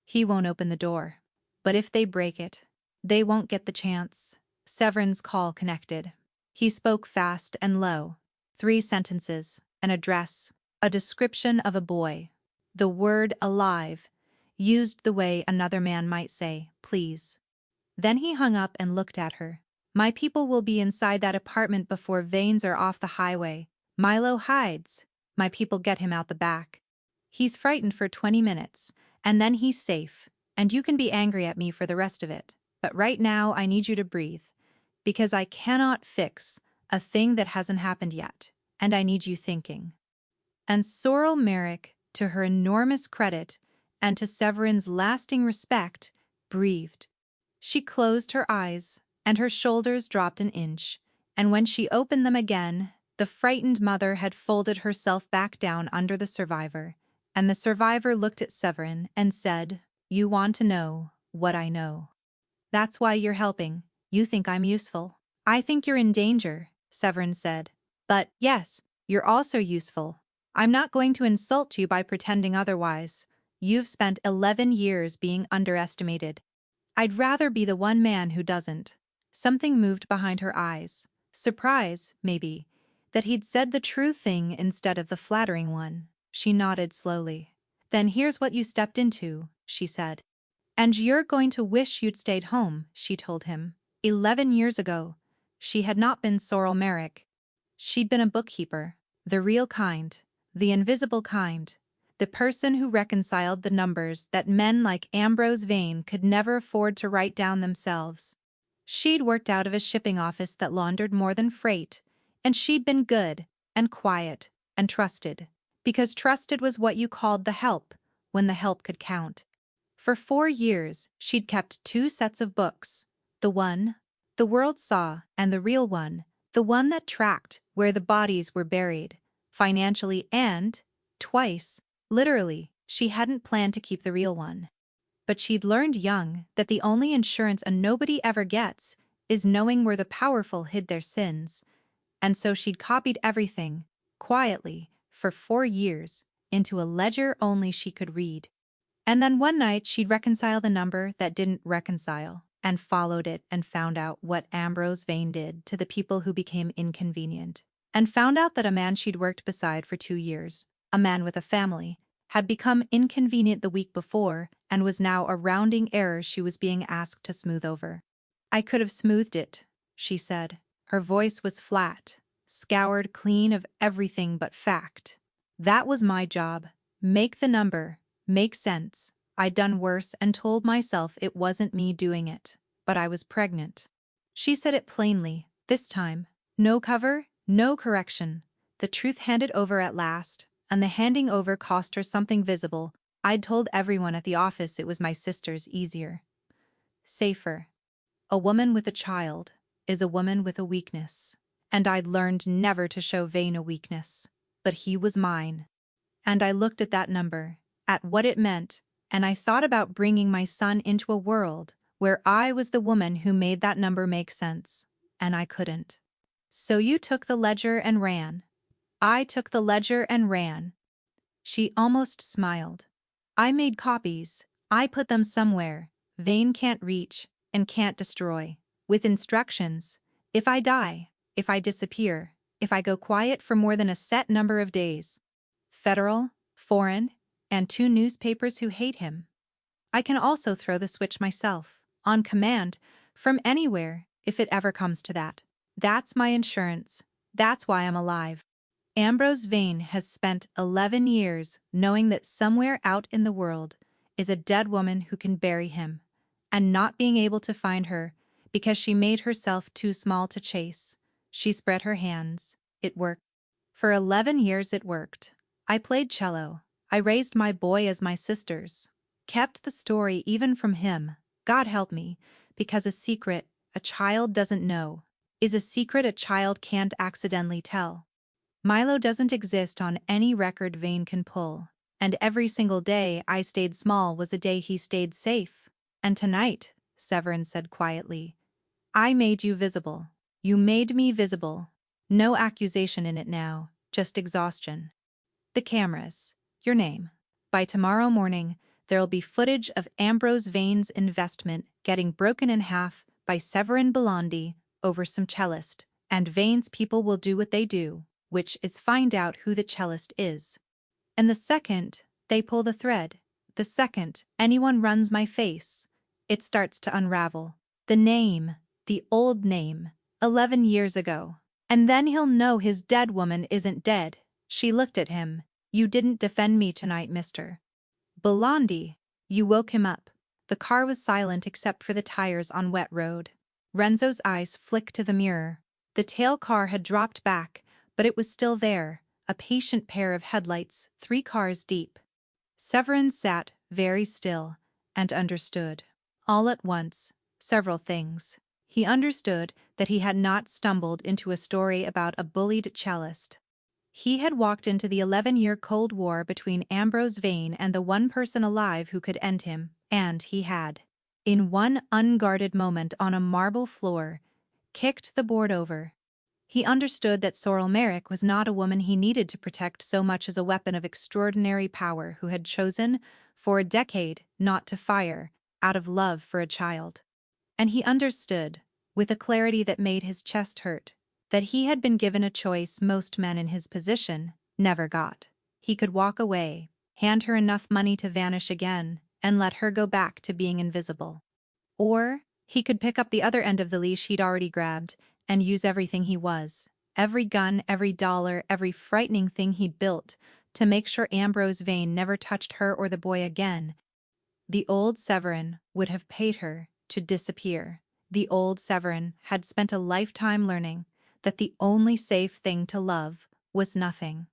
Speaker 1: "He won't open the door. But if they break it, they won't get the chance." Severin's call connected. He spoke fast and low. 3 sentences, an address, a description of a boy. The word "alive," used the way another man might say, "please." Then he hung up and looked at her. "My people will be inside that apartment before Vanes are off the highway. Milo hides. My people get him out the back. He's frightened for 20 minutes, and then he's safe, and you can be angry at me for the rest of it. But right now I need you to breathe, because I cannot fix a thing that hasn't happened yet, and I need you thinking." And Sorrel Merrick, to her enormous credit, and to Severin's lasting respect, breathed. She closed her eyes, and her shoulders dropped an inch, and when she opened them again, the frightened mother had folded herself back down under the survivor, and the survivor looked at Severin and said, "You want to know what I know. That's why you're helping. You think I'm useful." "I think you're in danger," Severin said. "But, yes, you're also useful. I'm not going to insult you by pretending otherwise. You've spent 11 years being underestimated. I'd rather be the one man who doesn't." Something moved behind her eyes. Surprise, maybe, that he'd said the true thing instead of the flattering one. She nodded slowly. "Then here's what you stepped into," she said. "And you're going to wish you'd stayed home," she told him. 11 years ago, she had not been Sorrel Merrick. She'd been a bookkeeper, the real kind, the invisible kind, the person who reconciled the numbers that men like Ambrose Vane could never afford to write down themselves. She'd worked out of a shipping office that laundered more than freight, and she'd been good and quiet and trusted, because trusted was what you called the help, when the help could count. For 4 years, she'd kept 2 sets of books, the one the world saw and the real one, the one that tracked where the bodies were buried, financially and, twice, literally, she hadn't planned to keep the real one. But she'd learned young that the only insurance a nobody ever gets is knowing where the powerful hid their sins, and so she'd copied everything, quietly, for 4 years, into a ledger only she could read. And then one night she'd reconcile the number that didn't reconcile, and followed it and found out what Ambrose Vane did to the people who became inconvenient, and found out that a man she'd worked beside for 2 years, a man with a family, had become inconvenient the week before and was now a rounding error she was being asked to smooth over. "I could have smoothed it," she said. Her voice was flat, scoured clean of everything but fact. "That was my job. Make the number make sense. I'd done worse and told myself it wasn't me doing it, but I was pregnant." She said it plainly, this time. No cover, no correction. The truth handed over at last, and the handing over cost her something visible. "I'd told everyone at the office it was my sister's. Easier. Safer. A woman with a child is a woman with a weakness. And I'd learned never to show Vane a weakness. But he was mine. And I looked at that number, at what it meant, and I thought about bringing my son into a world where I was the woman who made that number make sense, and I couldn't. So you took the ledger and ran." "I took the ledger and ran." She almost smiled. "I made copies. I put them somewhere Vane can't reach and can't destroy, with instructions. If I die, if I disappear, if I go quiet for more than a set number of days. Federal, foreign, and 2 newspapers who hate him. I can also throw the switch myself, on command, from anywhere, if it ever comes to that. That's my insurance. That's why I'm alive. Ambrose Vane has spent 11 years knowing that somewhere out in the world is a dead woman who can bury him, and not being able to find her because she made herself too small to chase. She spread her hands. It worked. For 11 years it worked. I played cello. I raised my boy as my sister's. Kept the story even from him, God help me, because a secret a child doesn't know is a secret a child can't accidentally tell. Milo doesn't exist on any record Vane can pull, and every single day I stayed small was a day he stayed safe. And tonight, Severin said quietly, I made you visible. You made me visible. No accusation in it now, just exhaustion. The cameras. Your name. By tomorrow morning, there'll be footage of Ambrose Vane's investment getting broken in half by Severin Belandi over some cellist, and Vane's people will do what they do, which is find out who the cellist is. And the second they pull the thread, the second anyone runs my face, it starts to unravel. The name, the old name, 11 years ago. And then he'll know his dead woman isn't dead. She looked at him. You didn't defend me tonight, mister. Belandi. You woke him up. The car was silent except for the tires on wet road. Renzo's eyes flicked to the mirror. The tail car had dropped back, but it was still there, a patient pair of headlights, 3 cars deep. Severin sat, very still, and understood. All at once, several things. He understood that he had not stumbled into a story about a bullied cellist. He had walked into the 11-year Cold War between Ambrose Vane and the one person alive who could end him, and he had, in one unguarded moment on a marble floor, kicked the board over. He understood that Sorrel Merrick was not a woman he needed to protect so much as a weapon of extraordinary power who had chosen, for a decade, not to fire, out of love for a child. And he understood, with a clarity that made his chest hurt, that he had been given a choice most men in his position never got. He could walk away, hand her enough money to vanish again, and let her go back to being invisible. Or he could pick up the other end of the leash he'd already grabbed and use everything he was, every gun, every dollar, every frightening thing he built, to make sure Ambrose Vane never touched her or the boy again. The old Severin would have paid her to disappear. The old Severin had spent a lifetime learning that the only safe thing to love was nothing.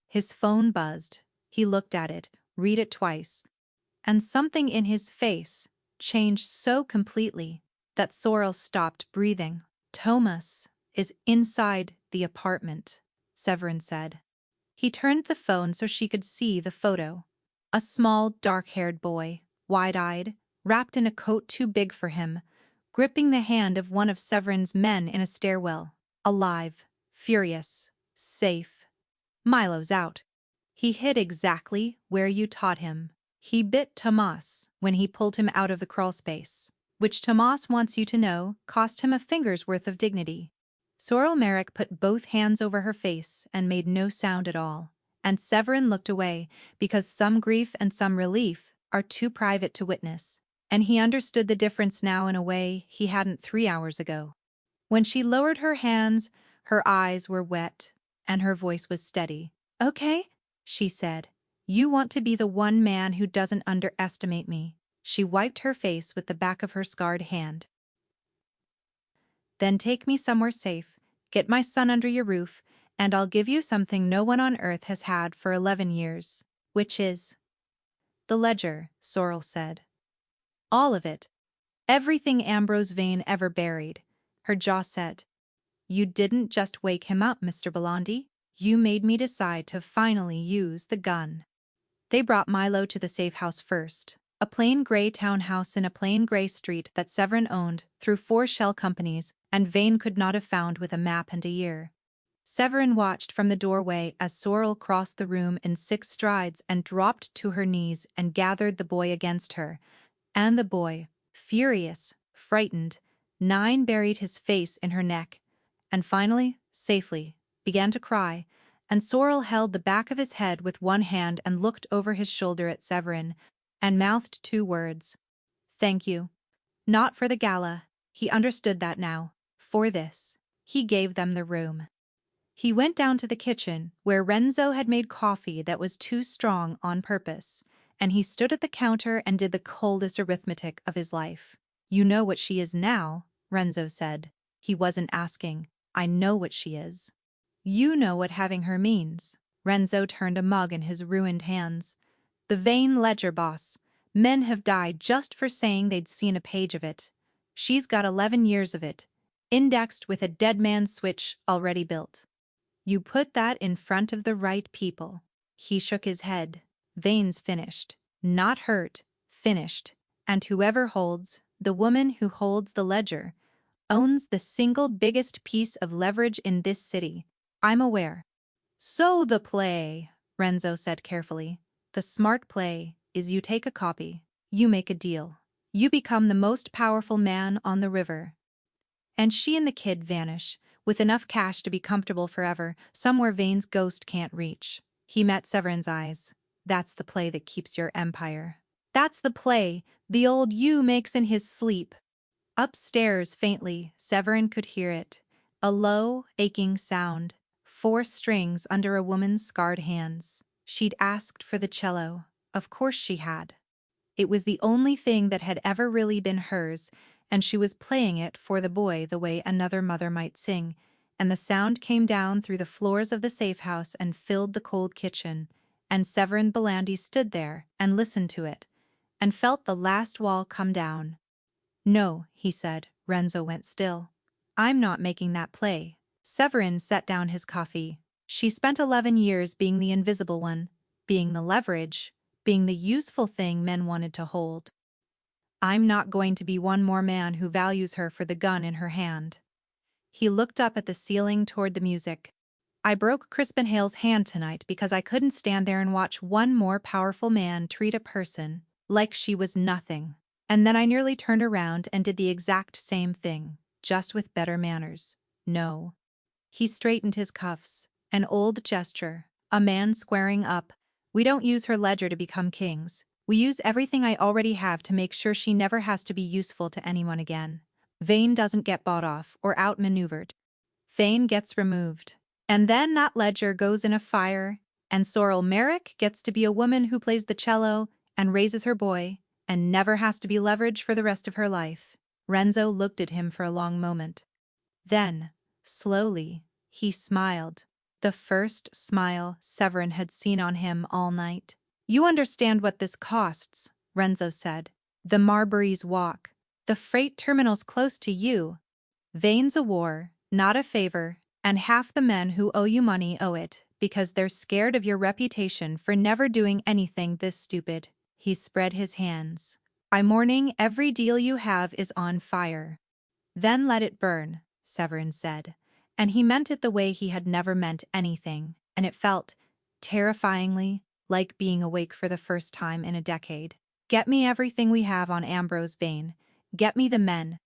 Speaker 1: His phone buzzed. He looked at it, read it twice, and something in his face changed so completely that Sorrel stopped breathing. Thomas is inside the apartment, Severin said. He turned the phone so she could see the photo. A small, dark-haired boy, wide-eyed, wrapped in a coat too big for him, gripping the hand of one of Severin's men in a stairwell. Alive, furious, safe. Milo's out. He hid exactly where you taught him. He bit Tomas when he pulled him out of the crawlspace, which Tomas wants you to know cost him a finger's worth of dignity. Sorrel Merrick put both hands over her face and made no sound at all, and Severin looked away because some grief and some relief are too private to witness, and he understood the difference now in a way he hadn't 3 hours ago. When she lowered her hands, her eyes were wet, and her voice was steady. Okay, she said. You want to be the one man who doesn't underestimate me. She wiped her face with the back of her scarred hand. Then take me somewhere safe, get my son under your roof, and I'll give you something no one on earth has had for 11 years, which is the ledger, Sorrel said. All of it. Everything Ambrose Vane ever buried. Her jaw set. You didn't just wake him up, Mr. Belandi. You made me decide to finally use the gun. They brought Milo to the safe house first. A plain gray townhouse in a plain gray street that Severin owned through 4 shell companies and Vane could not have found with a map and a year. Severin watched from the doorway as Sorrel crossed the room in 6 strides and dropped to her knees and gathered the boy against her. And the boy, furious, frightened, 9 buried his face in her neck, and finally, safely, began to cry, and Sorrel held the back of his head with one hand and looked over his shoulder at Severin, and mouthed two words. Thank you. Not for the gala. He understood that now. For this. He gave them the room. He went down to the kitchen, where Renzo had made coffee that was too strong on purpose, and he stood at the counter and did the coldest arithmetic of his life. You know what she is now, Renzo said. He wasn't asking. I know what she is. You know what having her means. Renzo turned a mug in his ruined hands. The vain ledger boss. Men have died just for saying they'd seen a page of it. She's got 11 years of it, indexed with a dead man's switch already built. You put that in front of the right people. He shook his head. Vane's finished. Not hurt, finished. And whoever holds, the woman who holds the ledger, owns the single biggest piece of leverage in this city. I'm aware. So the play, Renzo said carefully. The smart play is you take a copy, you make a deal. You become the most powerful man on the river. And she and the kid vanish, with enough cash to be comfortable forever, somewhere Vane's ghost can't reach. He met Severin's eyes. That's the play that keeps your empire. That's the play the old you makes in his sleep. Upstairs, faintly, Severin could hear it. A low, aching sound. 4 strings under a woman's scarred hands. She'd asked for the cello. Of course she had. It was the only thing that had ever really been hers, and she was playing it for the boy the way another mother might sing, and the sound came down through the floors of the safe house and filled the cold kitchen, and Severin Belandi stood there and listened to it, and felt the last wall come down. No, he said. Renzo went still. I'm not making that play. Severin set down his coffee. She spent 11 years being the invisible one, being the leverage, being the useful thing men wanted to hold. I'm not going to be one more man who values her for the gun in her hand. He looked up at the ceiling toward the music. I broke Crispin Hale's hand tonight because I couldn't stand there and watch one more powerful man treat a person like she was nothing. And then I nearly turned around and did the exact same thing, just with better manners. No. He straightened his cuffs. An old gesture. A man squaring up. We don't use her ledger to become kings. We use everything I already have to make sure she never has to be useful to anyone again. Vane doesn't get bought off or outmaneuvered. Vane gets removed. And then that ledger goes in a fire, and Sorrel Merrick gets to be a woman who plays the cello and raises her boy, and never has to be leverage for the rest of her life. Renzo looked at him for a long moment. Then, slowly, he smiled. The first smile Severin had seen on him all night. You understand what this costs, Renzo said. The Marbury's walk. The freight terminal's close to you. Vane's a war, not a favor, and half the men who owe you money owe it because they're scared of your reputation for never doing anything this stupid. He spread his hands. I'm mourning every deal you have is on fire. Then let it burn, Severin said. And he meant it the way he had never meant anything, and it felt, terrifyingly, like being awake for the first time in a decade. Get me everything we have on Ambrose Vane. Get me the men.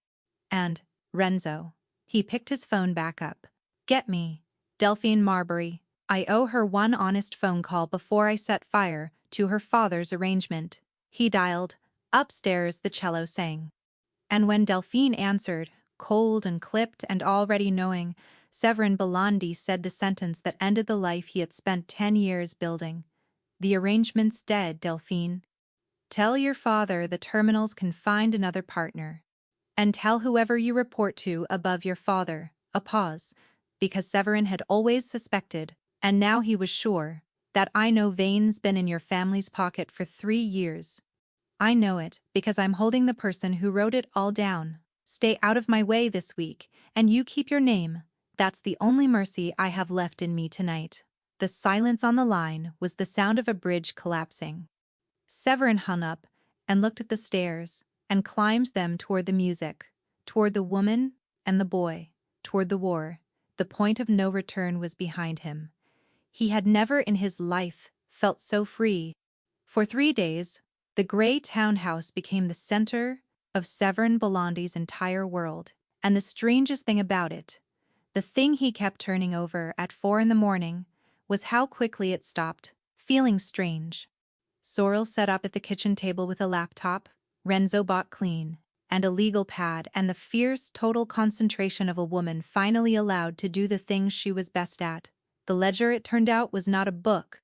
Speaker 1: And, Renzo. He picked his phone back up. Get me Delphine Marbury. I owe her one honest phone call before I set fire to her father's arrangement. He dialed. Upstairs the cello sang. And when Delphine answered, cold and clipped and already knowing, Severin Belandi said the sentence that ended the life he had spent 10 years building. The arrangement's dead, Delphine. Tell your father the terminals can find another partner. And tell whoever you report to above your father. A pause, because Severin had always suspected, and now he was sure, that I know Vane's been in your family's pocket for 3 years. I know it because I'm holding the person who wrote it all down. Stay out of my way this week, and you keep your name. That's the only mercy I have left in me tonight. The silence on the line was the sound of a bridge collapsing. Severin hung up and looked at the stairs and climbed them toward the music, toward the woman and the boy, toward the war. The point of no return was behind him. He had never in his life felt so free. For 3 days, the gray townhouse became the center of Severin Belandi's entire world, and the strangest thing about it, The thing he kept turning over at 4 in the morning was how quickly it stopped, feeling strange. Sorrel sat up at the kitchen table with a laptop, Renzo bought clean, and a legal pad, and the fierce, total concentration of a woman finally allowed to do the things she was best at. The ledger, it turned out, was not a book.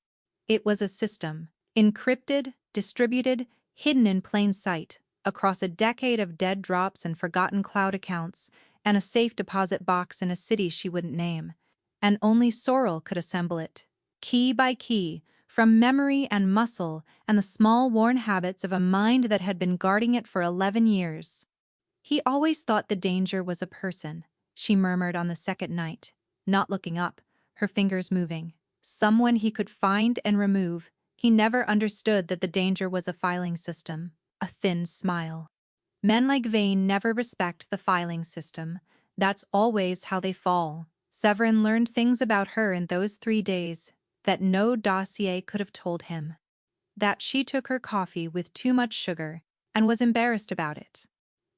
Speaker 1: It was a system, encrypted, distributed, hidden in plain sight, across a decade of dead drops and forgotten cloud accounts, and a safe deposit box in a city she wouldn't name. And only Sorrel could assemble it, key by key, from memory and muscle and the small worn habits of a mind that had been guarding it for 11 years. He always thought the danger was a person, she murmured on the second night, not looking up, her fingers moving. Someone he could find and remove. He never understood that the danger was a filing system. A thin smile. Men like Vane never respect the filing system. That's always how they fall. Severin learned things about her in those 3 days that no dossier could have told him. That she took her coffee with too much sugar and was embarrassed about it.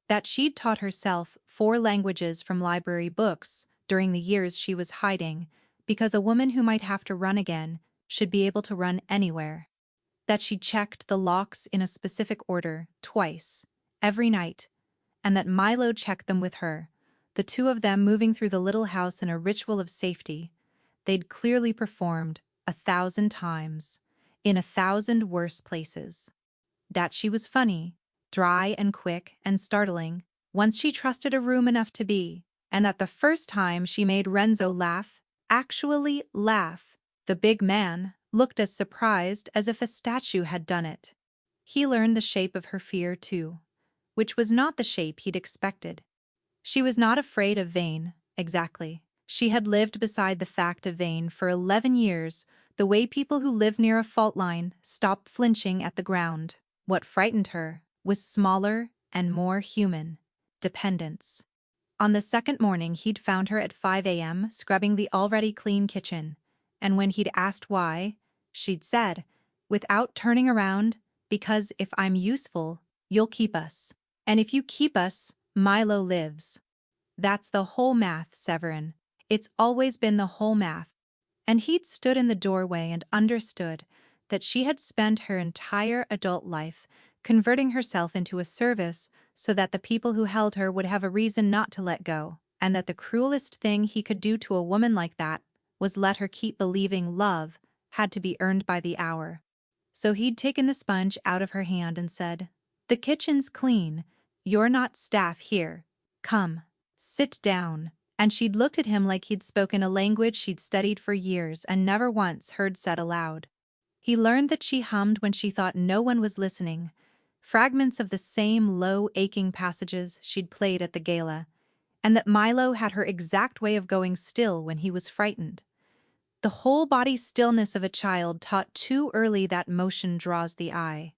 Speaker 1: That she'd taught herself 4 languages from library books during the years she was hiding, because a woman who might have to run again should be able to run anywhere. That she checked the locks in a specific order twice, every night, and that Milo checked them with her, the two of them moving through the little house in a ritual of safety they'd clearly performed 1,000 times, in 1,000 worse places. That she was funny, dry and quick and startling, once she trusted a room enough to be, and that the first time she made Renzo laugh, actually laugh, the big man looked as surprised as if a statue had done it. He learned the shape of her fear, too, which was not the shape he'd expected. She was not afraid of Vane, exactly. She had lived beside the fact of Vane for 11 years, the way people who live near a fault line stop flinching at the ground. What frightened her was smaller and more human dependence. On the second morning, he'd found her at 5 a.m. scrubbing the already clean kitchen, and when he'd asked why, she'd said, without turning around, because if I'm useful, you'll keep us. And if you keep us, Milo lives. That's the whole math, Severin. It's always been the whole math. And he'd stood in the doorway and understood that she had spent her entire adult life converting herself into a service so that the people who held her would have a reason not to let go, and that the cruelest thing he could do to a woman like that was let her keep believing love had to be earned by the hour. So he'd taken the sponge out of her hand and said, "The kitchen's clean. You're not staff here. Come, sit down." And she'd looked at him like he'd spoken a language she'd studied for years and never once heard said aloud. He learned that she hummed when she thought no one was listening, fragments of the same low, aching passages she'd played at the Gala, and that Milo had her exact way of going still when he was frightened. The whole-body stillness of a child taught too early that motion draws the eye.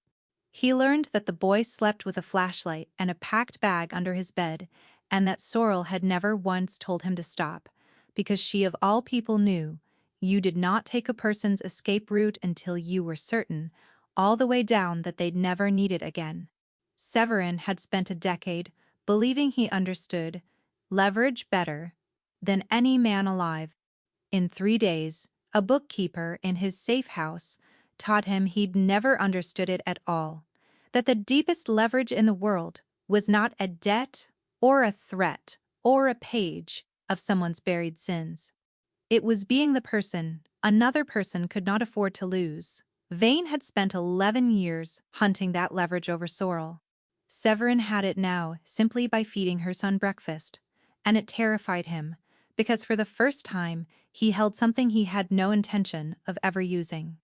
Speaker 1: He learned that the boy slept with a flashlight and a packed bag under his bed, and that Sorrel had never once told him to stop, because she of all people knew you did not take a person's escape route until you were certain, all the way down, that they'd never need it again. Severin had spent a decade believing he understood leverage better than any man alive. In 3 days, a bookkeeper in his safe house taught him he'd never understood it at all, that the deepest leverage in the world was not a debt or a threat or a page of someone's buried sins. It was being the person another person could not afford to lose. Vane had spent 11 years hunting that leverage over Sorrel. Severin had it now simply by feeding her son breakfast, and it terrified him, because for the first time he held something he had no intention of ever using.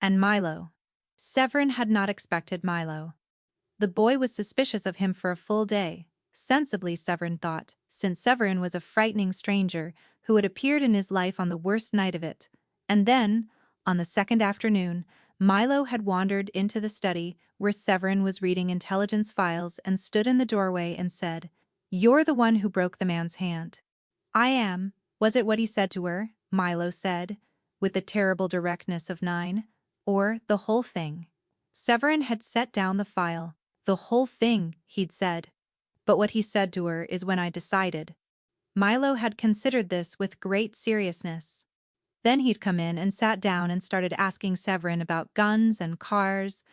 Speaker 1: And Milo. Severin had not expected Milo. The boy was suspicious of him for a full day, sensibly Severin thought, since Severin was a frightening stranger who had appeared in his life on the worst night of it. And then, on the second afternoon, Milo had wandered into the study where Severin was reading intelligence files and stood in the doorway and said, "You're the one who broke the man's hand." "I am." Was it what he said to her? Milo said, with the terrible directness of 9. Or the whole thing? Severin had set down the file. "The whole thing," he'd said. "But what he said to her is when I decided." Milo had considered this with great seriousness. Then he'd come in and sat down and started asking Severin about guns and cars,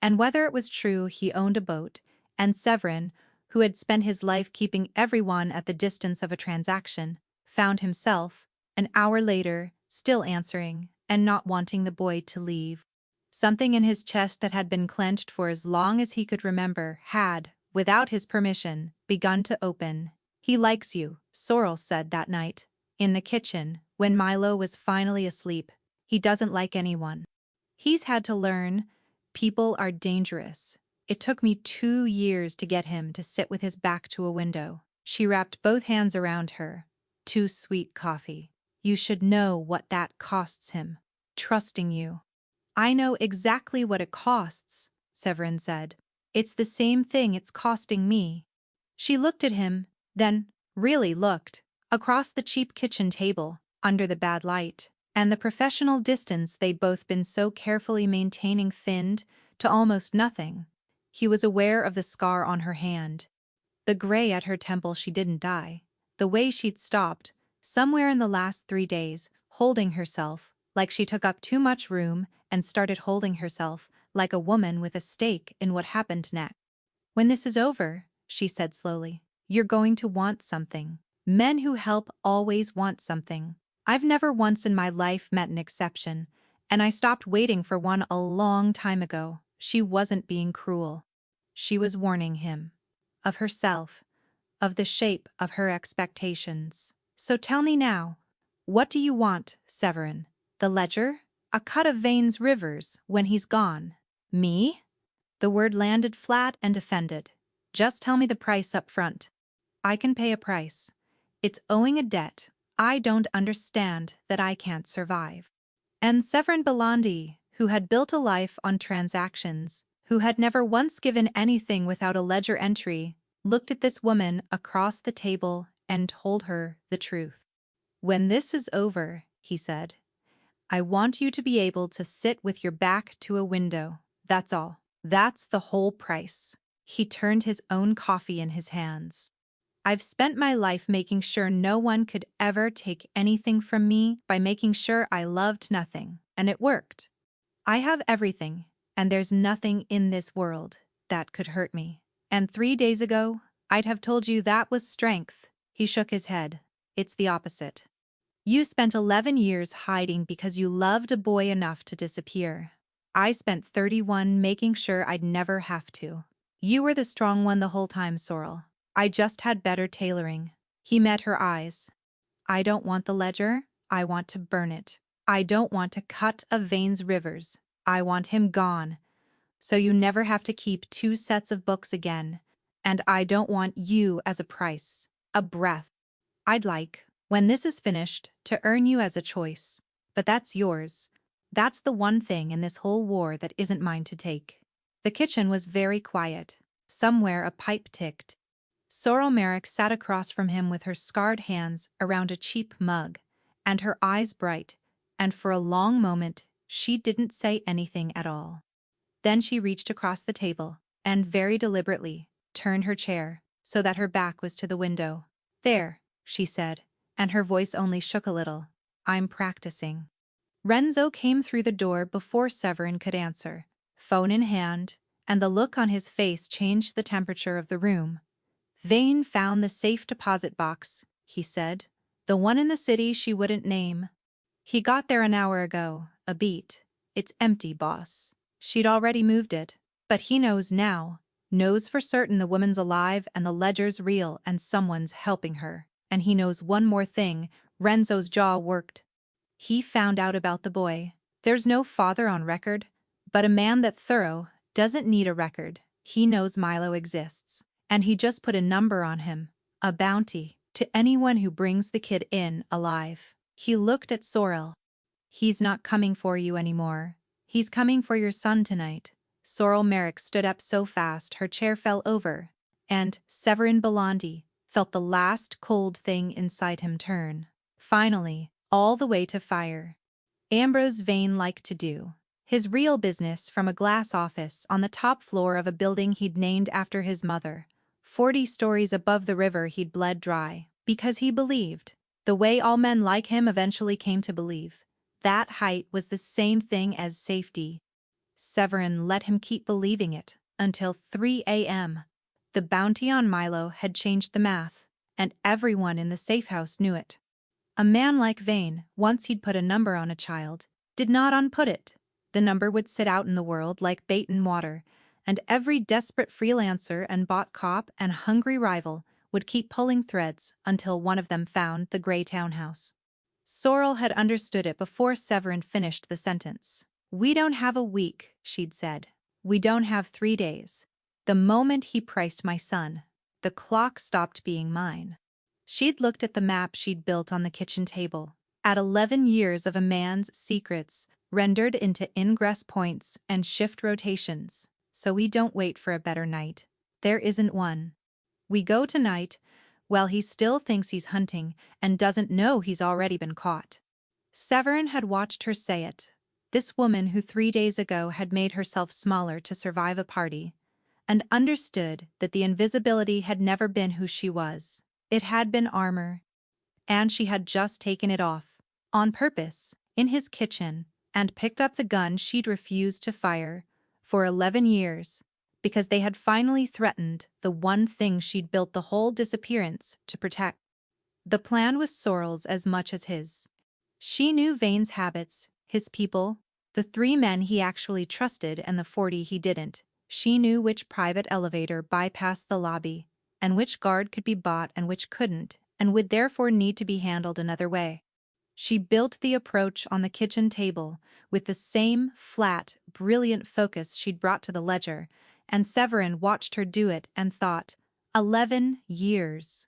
Speaker 1: and whether it was true he owned a boat, and Severin, who had spent his life keeping everyone at the distance of a transaction, found himself, an hour later, still answering and not wanting the boy to leave. Something in his chest that had been clenched for as long as he could remember had, without his permission, begun to open. "He likes you," Sorrel said that night, in the kitchen, when Milo was finally asleep. "He doesn't like anyone. He's had to learn. People are dangerous. It took me 2 years to get him to sit with his back to a window." She wrapped both hands around her. "Too sweet coffee. You should know what that costs him. Trusting you." "I know exactly what it costs," Severin said. "It's the same thing it's costing me." She looked at him, then really looked, across the cheap kitchen table, under the bad light, and the professional distance they'd both been so carefully maintaining thinned to almost nothing. He was aware of the scar on her hand. The gray at her temple. She didn't die. The way she'd stopped, somewhere in the last 3 days, holding herself, like she took up too much room and started holding herself, like a woman with a stake in what happened next. "When this is over," she said slowly, "you're going to want something. Men who help always want something. I've never once in my life met an exception, and I stopped waiting for one a long time ago." She wasn't being cruel. She was warning him. Of herself. Of the shape of her expectations. "So tell me now, what do you want, Severin? The ledger? A cut of Vane's Rivers when he's gone?" "Me?" The word landed flat and offended. "Just tell me the price up front." "I can pay a price. It's owing a debt I don't understand that I can't survive." And Severin Belandi, who had built a life on transactions, who had never once given anything without a ledger entry, looked at this woman across the table and told her the truth. "When this is over," he said, "I want you to be able to sit with your back to a window. That's all. That's the whole price." He turned his own coffee in his hands. "I've spent my life making sure no one could ever take anything from me by making sure I loved nothing, and it worked. I have everything, and there's nothing in this world that could hurt me. And 3 days ago, I'd have told you that was strength." He shook his head. "It's the opposite. You spent 11 years hiding because you loved a boy enough to disappear. I spent 31 making sure I'd never have to. You were the strong one the whole time, Sorrel. I just had better tailoring." He met her eyes. "I don't want the ledger. I want to burn it. I don't want a cut of Vane's Rivers. I want him gone. So you never have to keep 2 sets of books again. And I don't want you as a price, a breath. I'd like, when this is finished, to earn you as a choice. But that's yours. That's the one thing in this whole war that isn't mine to take." The kitchen was very quiet. Somewhere a pipe ticked. Sorrel Merrick sat across from him with her scarred hands around a cheap mug, and her eyes bright, and for a long moment she didn't say anything at all. Then she reached across the table, and very deliberately turned her chair so that her back was to the window. "There," she said, and her voice only shook a little. "I'm practicing." Renzo came through the door before Severin could answer, phone in hand, and the look on his face changed the temperature of the room. "Vane found the safe deposit box," he said, "the one in the city she wouldn't name. He got there an hour ago, a beat. It's empty, boss. She'd already moved it. But he knows now, knows for certain the woman's alive and the ledger's real and someone's helping her. And he knows one more thing." Renzo's jaw worked. "He found out about the boy. There's no father on record, but a man that thorough doesn't need a record. He knows Milo exists. And he just put a number on him, a bounty, to anyone who brings the kid in alive." He looked at Sorrel. "He's not coming for you anymore. He's coming for your son tonight." Sorrel Merrick stood up so fast her chair fell over, and Severin Belandi felt the last cold thing inside him turn. Finally, all the way to fire. Ambrose Vane liked to do his real business from a glass office on the top floor of a building he'd named after his mother. 40 stories above the river he'd bled dry, Because he believed, the way all men like him eventually came to believe, that height was the same thing as safety. Severin let him keep believing it until 3 a.m. The bounty on Milo had changed the math, and everyone in the safe house knew it. A man like Vane, once he'd put a number on a child, did not unput it. The number would sit out in the world like bait in water, and every desperate freelancer and bought cop and hungry rival would keep pulling threads until one of them found the gray townhouse. Sorrel had understood it before Severin finished the sentence. "We don't have a week," she'd said. "We don't have 3 days. The moment he priced my son, the clock stopped being mine." She'd looked at the map she'd built on the kitchen table, at 11 years of a man's secrets rendered into ingress points and shift rotations. So we don't wait for a better night. There isn't one. We go tonight, while he still thinks he's hunting and doesn't know he's already been caught. Severin had watched her say it. This woman who 3 days ago had made herself smaller to survive a party, and understood that the invisibility had never been who she was. It had been armor, and she had just taken it off, on purpose, in his kitchen, and picked up the gun she'd refused to fire for 11 years, because they had finally threatened the one thing she'd built the whole disappearance to protect. The plan was Sorrel's as much as his. She knew Vane's habits, his people, the 3 men he actually trusted and the 40 he didn't. She knew which private elevator bypassed the lobby, and which guard could be bought and which couldn't, and would therefore need to be handled another way. She built the approach on the kitchen table with the same flat, brilliant focus she'd brought to the ledger, and Severin watched her do it and thought, 11 years.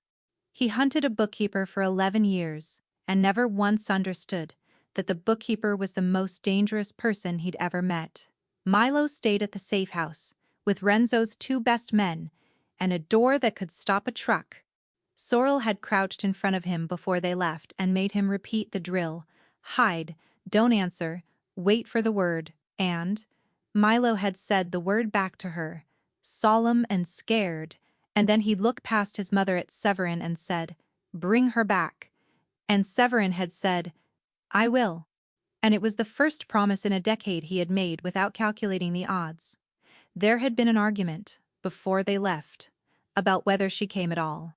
Speaker 1: He hunted a bookkeeper for 11 years, and never once understood that the bookkeeper was the most dangerous person he'd ever met. Milo stayed at the safe house, with Renzo's 2 best men, and a door that could stop a truck. Sorrel had crouched in front of him before they left and made him repeat the drill: hide, don't answer, wait for the word, and Milo had said the word back to her, solemn and scared, and then he'd look past his mother at Severin and said, "Bring her back." And Severin had said, "I will." And it was the first promise in a decade he had made without calculating the odds. There had been an argument, before they left, about whether she came at all.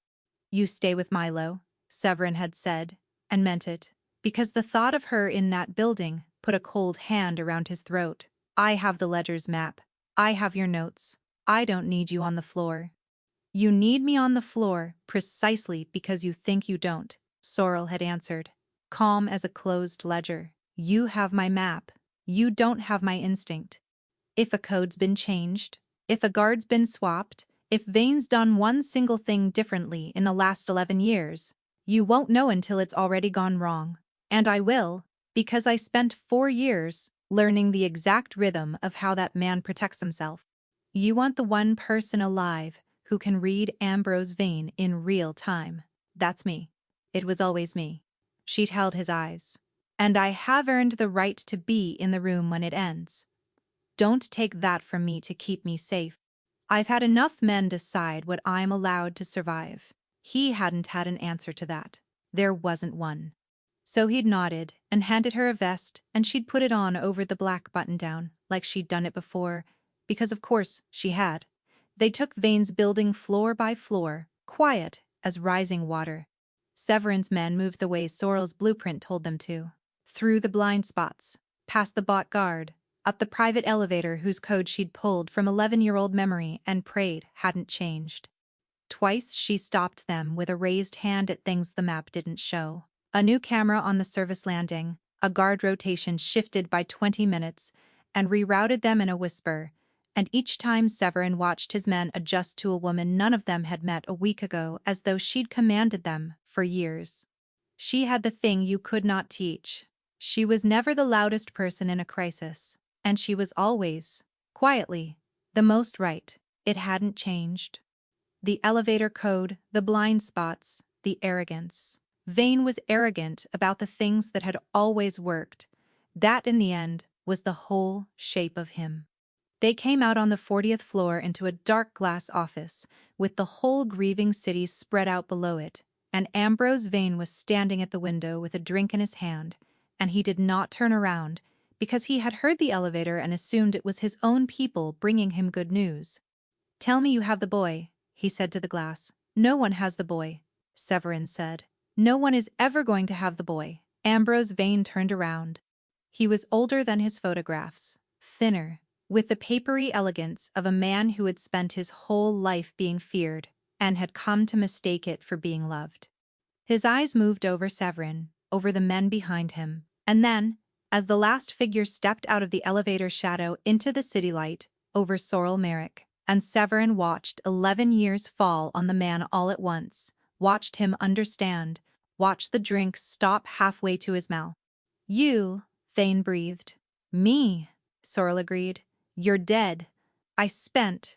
Speaker 1: "You stay with Milo," Severin had said, and meant it, because the thought of her in that building put a cold hand around his throat. "I have the ledger's map. I have your notes. I don't need you on the floor." "You need me on the floor precisely because you think you don't," Sorrel had answered, calm as a closed ledger. "You have my map. You don't have my instinct. If a code's been changed, if a guard's been swapped, if Vane's done one single thing differently in the last 11 years, you won't know until it's already gone wrong. And I will, because I spent 4 years learning the exact rhythm of how that man protects himself. You want the one person alive who can read Ambrose Vane in real time. That's me. It was always me." She'd held his eyes. "And I have earned the right to be in the room when it ends. Don't take that from me to keep me safe. I've had enough men decide what I'm allowed to survive." He hadn't had an answer to that. There wasn't one. So he'd nodded and handed her a vest, and she'd put it on over the black button-down, like she'd done it before, because of course she had. They took Vane's building floor by floor, quiet as rising water. Severin's men moved the way Sorrel's blueprint told them to. Through the blind spots, past the bot guard, up the private elevator whose code she'd pulled from 11-year-old memory and prayed hadn't changed. Twice she stopped them with a raised hand at things the map didn't show. A new camera on the service landing, a guard rotation shifted by 20 minutes, and rerouted them in a whisper, and each time Severin watched his men adjust to a woman none of them had met a week ago as though she'd commanded them for years. She had the thing you could not teach. She was never the loudest person in a crisis, and she was always, quietly, the most right. It hadn't changed. The elevator code, the blind spots, the arrogance. Vane was arrogant about the things that had always worked. That, in the end, was the whole shape of him. They came out on the 40th floor into a dark glass office, with the whole grieving city spread out below it, and Ambrose Vane was standing at the window with a drink in his hand, and he did not turn around because he had heard the elevator and assumed it was his own people bringing him good news. "Tell me you have the boy," he said to the glass. "No one has the boy," Severin said. "No one is ever going to have the boy." Ambrose Vane turned around. He was older than his photographs, thinner, with the papery elegance of a man who had spent his whole life being feared and had come to mistake it for being loved. His eyes moved over Severin, over the men behind him, and then, as the last figure stepped out of the elevator shadow into the city light, over Sorrel Merrick, and Severin watched 11 years fall on the man all at once, watched him understand, watched the drink stop halfway to his mouth. "You," Thane breathed. "Me," Sorrel agreed. "You're dead. I spent—"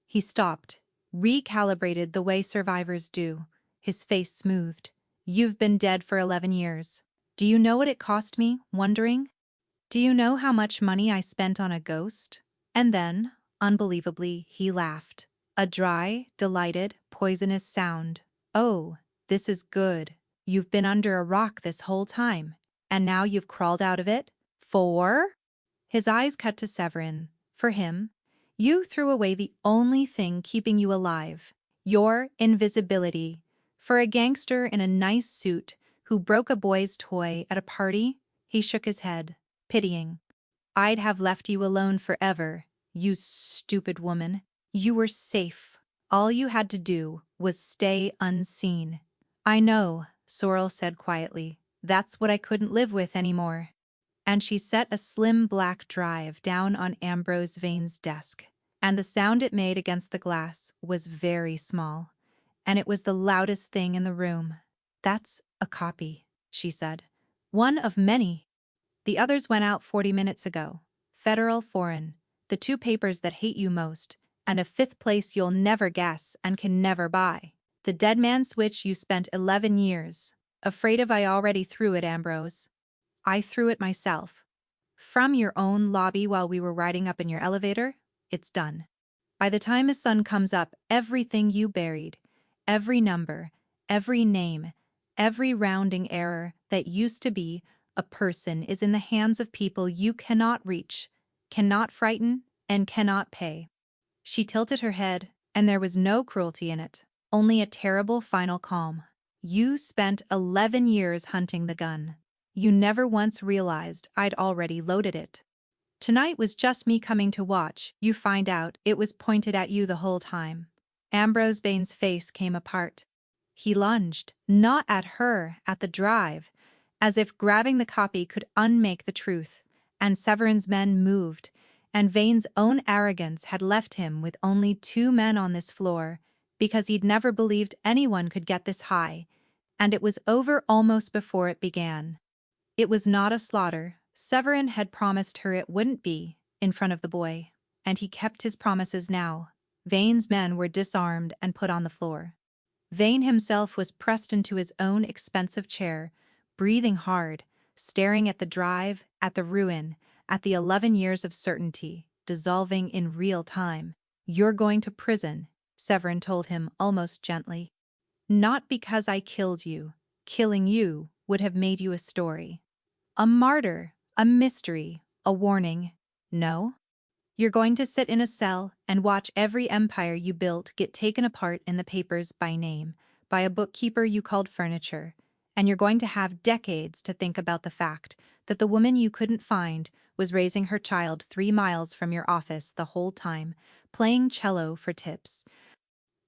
Speaker 1: He stopped, recalibrated the way survivors do, his face smoothed. "You've been dead for 11 years. Do you know what it cost me, wondering? Do you know how much money I spent on a ghost?" And then, unbelievably, he laughed. A dry, delighted, poisonous sound. "Oh, this is good. You've been under a rock this whole time, and now you've crawled out of it? For?" His eyes cut to Severin. "For him. You threw away the only thing keeping you alive. Your invisibility. For a gangster in a nice suit who broke a boy's toy at a party?" He shook his head, pitying. "I'd have left you alone forever, you stupid woman. You were safe. All you had to do was stay unseen." "I know," Sorrel said quietly. "That's what I couldn't live with anymore." And she set a slim black drive down on Ambrose Vane's desk, and the sound it made against the glass was very small, and it was the loudest thing in the room. "That's a copy," she said. "One of many. The others went out 40 minutes ago. Federal, Foreign, the two papers that hate you most, and a fifth place you'll never guess and can never buy. The Dead Man Switch you spent 11 years. Afraid of? I already threw it, Ambrose. I threw it myself. From your own lobby while we were riding up in your elevator. It's done. By the time the sun comes up, everything you buried, every number, every name, every rounding error that used to be a person is in the hands of people you cannot reach, cannot frighten, and cannot pay." She tilted her head, and there was no cruelty in it, only a terrible final calm. "You spent 11 years hunting the gun. You never once realized I'd already loaded it. Tonight was just me coming to watch you find out it was pointed at you the whole time." Ambrose Vane's face came apart. He lunged, not at her, at the drive, as if grabbing the copy could unmake the truth, and Severin's men moved, and Vane's own arrogance had left him with only 2 men on this floor, because he'd never believed anyone could get this high, and it was over almost before it began. It was not a slaughter. Severin had promised her it wouldn't be, in front of the boy, and he kept his promises now. Vane's men were disarmed and put on the floor. Vane himself was pressed into his own expensive chair, breathing hard, staring at the drive, at the ruin, at the 11 years of certainty, dissolving in real time. "You're going to prison," Severin told him almost gently. "Not because I killed you. Killing you would have made you a story. A martyr, a mystery, a warning. No. You're going to sit in a cell and watch every empire you built get taken apart in the papers by name, by a bookkeeper you called furniture, and you're going to have decades to think about the fact that the woman you couldn't find was raising her child 3 miles from your office the whole time, playing cello for tips,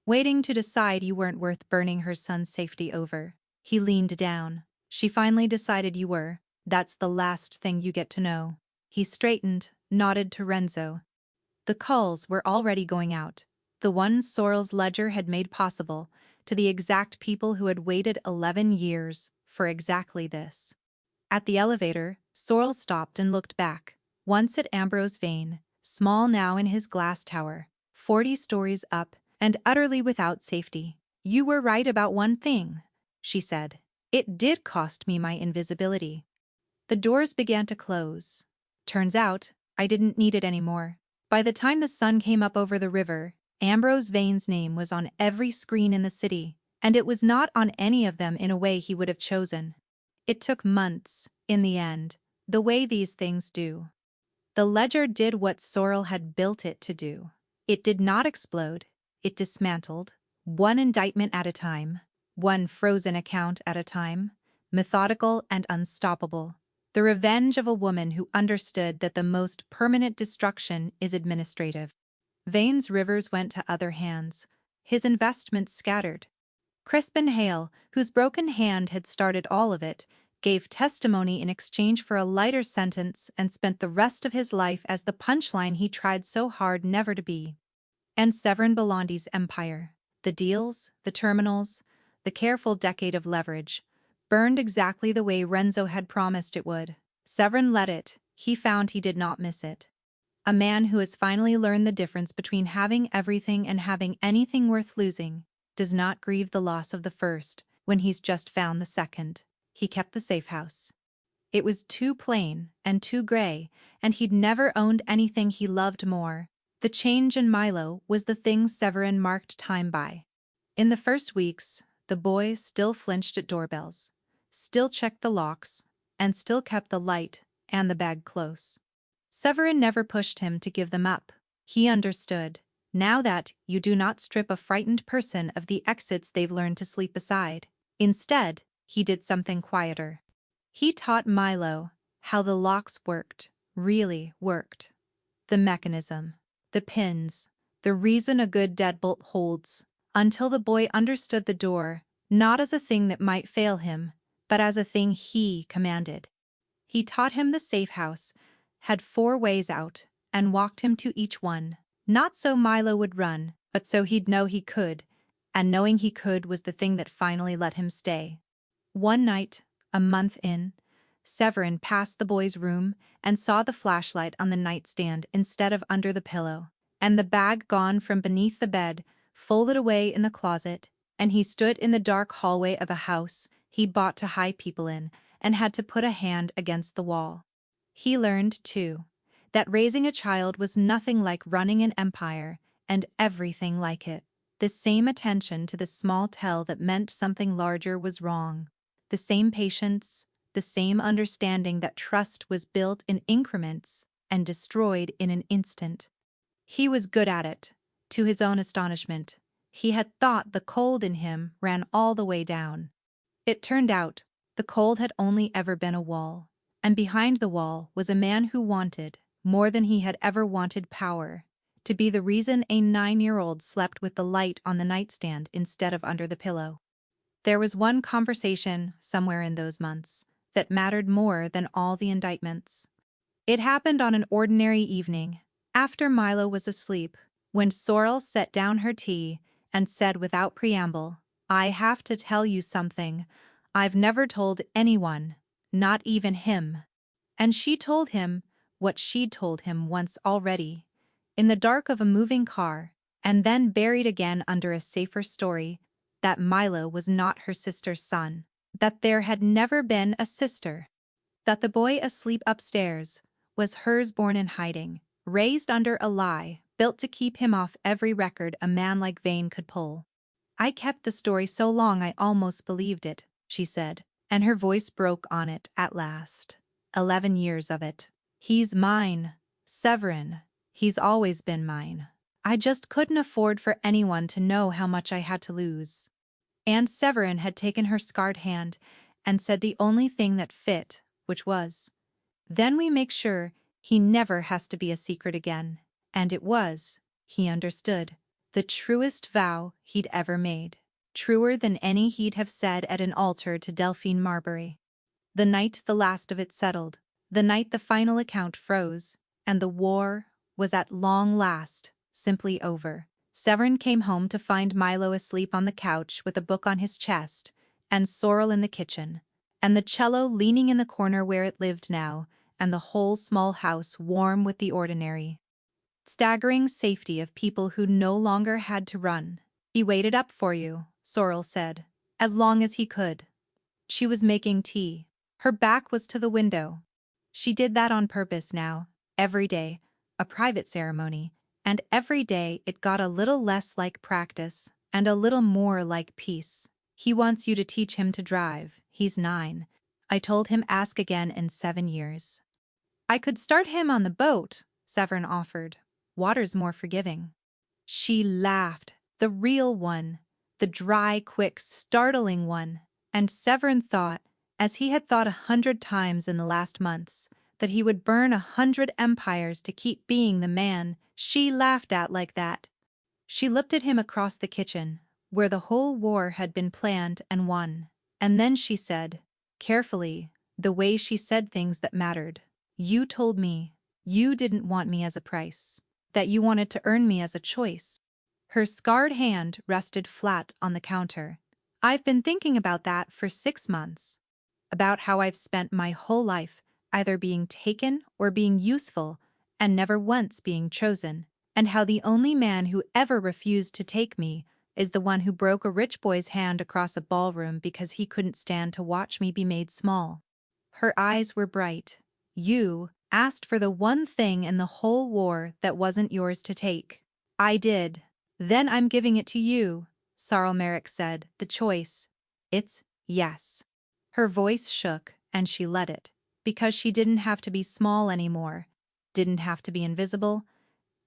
Speaker 1: waiting to decide you weren't worth burning her son's safety over." He leaned down. "She finally decided you were. That's the last thing you get to know." He straightened, nodded to Renzo. The calls were already going out, the ones Sorrel's ledger had made possible, to the exact people who had waited 11 years for exactly this. At the elevator, Sorrel stopped and looked back, once at Ambrose Vane, small now in his glass tower, 40 stories up and utterly without safety. "You were right about one thing," she said. "It did cost me my invisibility." The doors began to close. Turns out, I didn't need it anymore. By the time the sun came up over the river, Ambrose Vane's name was on every screen in the city, And it was not on any of them in a way he would have chosen. It took months, in the end, the way these things do. The ledger did what Sorrel had built it to do. It did not explode, it dismantled, one indictment at a time, one frozen account at a time, methodical and unstoppable. The revenge of a woman who understood that the most permanent destruction is administrative. Vane's rivers went to other hands, his investments scattered. Crispin Hale, whose broken hand had started all of it, gave testimony in exchange for a lighter sentence and spent the rest of his life as the punchline he tried so hard never to be. And Severin Belandi's empire, the deals, the terminals, the careful decade of leverage, burned exactly the way Renzo had promised it would. Severin let it, he found he did not miss it. A man who has finally learned the difference between having everything and having anything worth losing does not grieve the loss of the first when he's just found the second. He kept the safe house. It was too plain and too gray, and he'd never owned anything he loved more. The change in Milo was the thing Severin marked time by. In the first weeks, the boy still flinched at doorbells, still checked the locks, and still kept the light and the bag close. Severin never pushed him to give them up. He understood, now that you do not strip a frightened person of the exits they've learned to sleep beside. Instead, he did something quieter. He taught Milo how the locks worked, really worked. The mechanism, the pins, the reason a good deadbolt holds, until the boy understood the door, not as a thing that might fail him, but as a thing he commanded. He taught him the safe house had 4 ways out, and walked him to each one, not so Milo would run, but so he'd know he could, and knowing he could was the thing that finally let him stay. One night, a month in, Severin passed the boy's room and saw the flashlight on the nightstand instead of under the pillow, and the bag gone from beneath the bed, folded away in the closet, and he stood in the dark hallway of a house he'd bought to hide people in and had to put a hand against the wall. He learned, too, that raising a child was nothing like running an empire, and everything like it. The same attention to the small tell that meant something larger was wrong. The same patience, the same understanding that trust was built in increments and destroyed in an instant. He was good at it, to his own astonishment. He had thought the cold in him ran all the way down. It turned out, the cold had only ever been a wall, and behind the wall was a man who wanted, more than he had ever wanted, power, to be the reason a 9-year-old slept with the light on the nightstand instead of under the pillow. There was one conversation, somewhere in those months, that mattered more than all the indictments. It happened on an ordinary evening, after Milo was asleep, when Sorrel set down her tea and said without preamble, "I have to tell you something I've never told anyone, not even him." And she told him what she'd told him once already, in the dark of a moving car, and then buried again under a safer story, that Milo was not her sister's son, that there had never been a sister, that the boy asleep upstairs was hers born in hiding, raised under a lie, built to keep him off every record a man like Vane could pull. "I kept the story so long I almost believed it," she said, and her voice broke on it at last. 11 years of it. "He's mine, Severin. He's always been mine. I just couldn't afford for anyone to know how much I had to lose." And Severin had taken her scarred hand and said the only thing that fit, which was, "Then we make sure he never has to be a secret again." And it was, he understood, the truest vow he'd ever made, truer than any he'd have said at an altar to Delphine Marbury. The night the last of it settled, the night the final account froze, and the war was at long last simply over, Severin came home to find Milo asleep on the couch with a book on his chest, and Sorrel in the kitchen, and the cello leaning in the corner where it lived now, and the whole small house warm with the ordinary, staggering safety of people who no longer had to run. "He waited up for you," Sorrel said, "as long as he could." She was making tea. Her back was to the window. She did that on purpose now, every day, a private ceremony, and every day it got a little less like practice, and a little more like peace. He wants you to teach him to drive. He's 9. I told him ask again in 7 years. I could start him on the boat, Severin offered. Water's more forgiving. She laughed, the real one, the dry, quick, startling one, and Severin thought, as he had thought 100 times in the last months, that he would burn 100 empires to keep being the man she laughed at like that. She looked at him across the kitchen, where the whole war had been planned and won, and then she said, carefully, the way she said things that mattered, "You told me you didn't want me as a price, that you wanted to earn me as a choice." Her scarred hand rested flat on the counter. "I've been thinking about that for 6 months. About how I've spent my whole life either being taken or being useful and never once being chosen, and how the only man who ever refused to take me is the one who broke a rich boy's hand across a ballroom because he couldn't stand to watch me be made small." Her eyes were bright. "You asked for the one thing in the whole war that wasn't yours to take." "I did. Then I'm giving it to you," Sarl Merrick said. "The choice. It's yes." Her voice shook, and she let it, because she didn't have to be small anymore, didn't have to be invisible,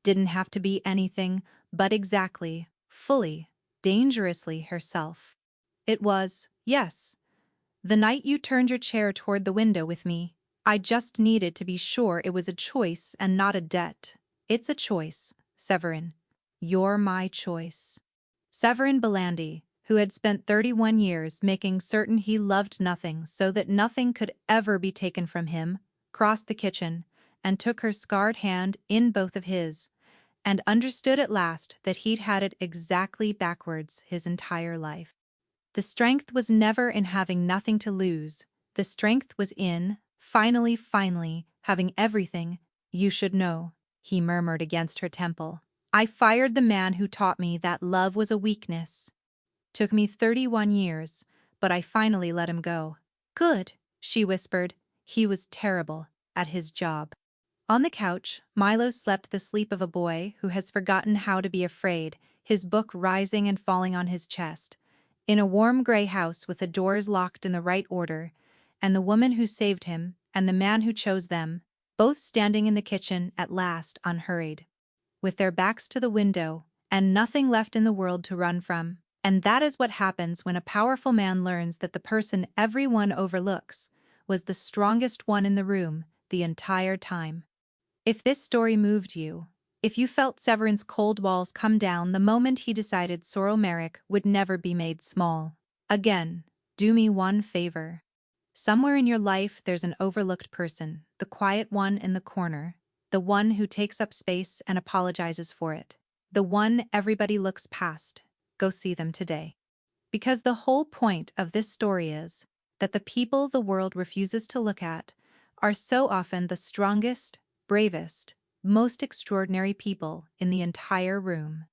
Speaker 1: didn't have to be anything but exactly, fully, dangerously herself. It was, yes. The night you turned your chair toward the window with me, I just needed to be sure it was a choice and not a debt. It's a choice, Severin. You're my choice. Severin Belandi, who had spent 31 years making certain he loved nothing so that nothing could ever be taken from him, crossed the kitchen and took her scarred hand in both of his, and understood at last that he'd had it exactly backwards his entire life. The strength was never in having nothing to lose. The strength was in, finally, having everything. "You should know," he murmured against her temple. "I fired the man who taught me that love was a weakness. Took me 31 years, but I finally let him go." "Good," she whispered. "He was terrible at his job." On the couch, Milo slept the sleep of a boy who has forgotten how to be afraid, his book rising and falling on his chest. In a warm gray house with the doors locked in the right order, and the woman who saved him and the man who chose them, both standing in the kitchen at last unhurried, with their backs to the window and nothing left in the world to run from. And that is what happens when a powerful man learns that the person everyone overlooks was the strongest one in the room the entire time. If this story moved you, if you felt Severin's cold walls come down the moment he decided Sorrel Merrick would never be made small, again, do me one favor. Somewhere in your life there's an overlooked person, the quiet one in the corner, the one who takes up space and apologizes for it, the one everybody looks past. Go see them today. Because the whole point of this story is that the people the world refuses to look at are so often the strongest, bravest, most extraordinary people in the entire room.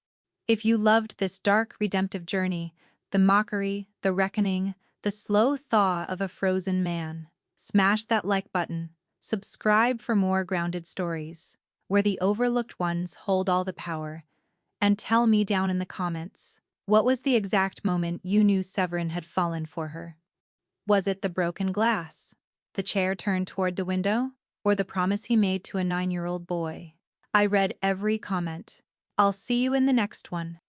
Speaker 1: If you loved this dark redemptive journey, the mockery, the reckoning, the slow thaw of a frozen man, smash that like button, subscribe for more grounded stories, where the overlooked ones hold all the power, and tell me down in the comments, what was the exact moment you knew Severin had fallen for her? Was it the broken glass, the chair turned toward the window, or the promise he made to a 9-year-old boy? I read every comment. I'll see you in the next one.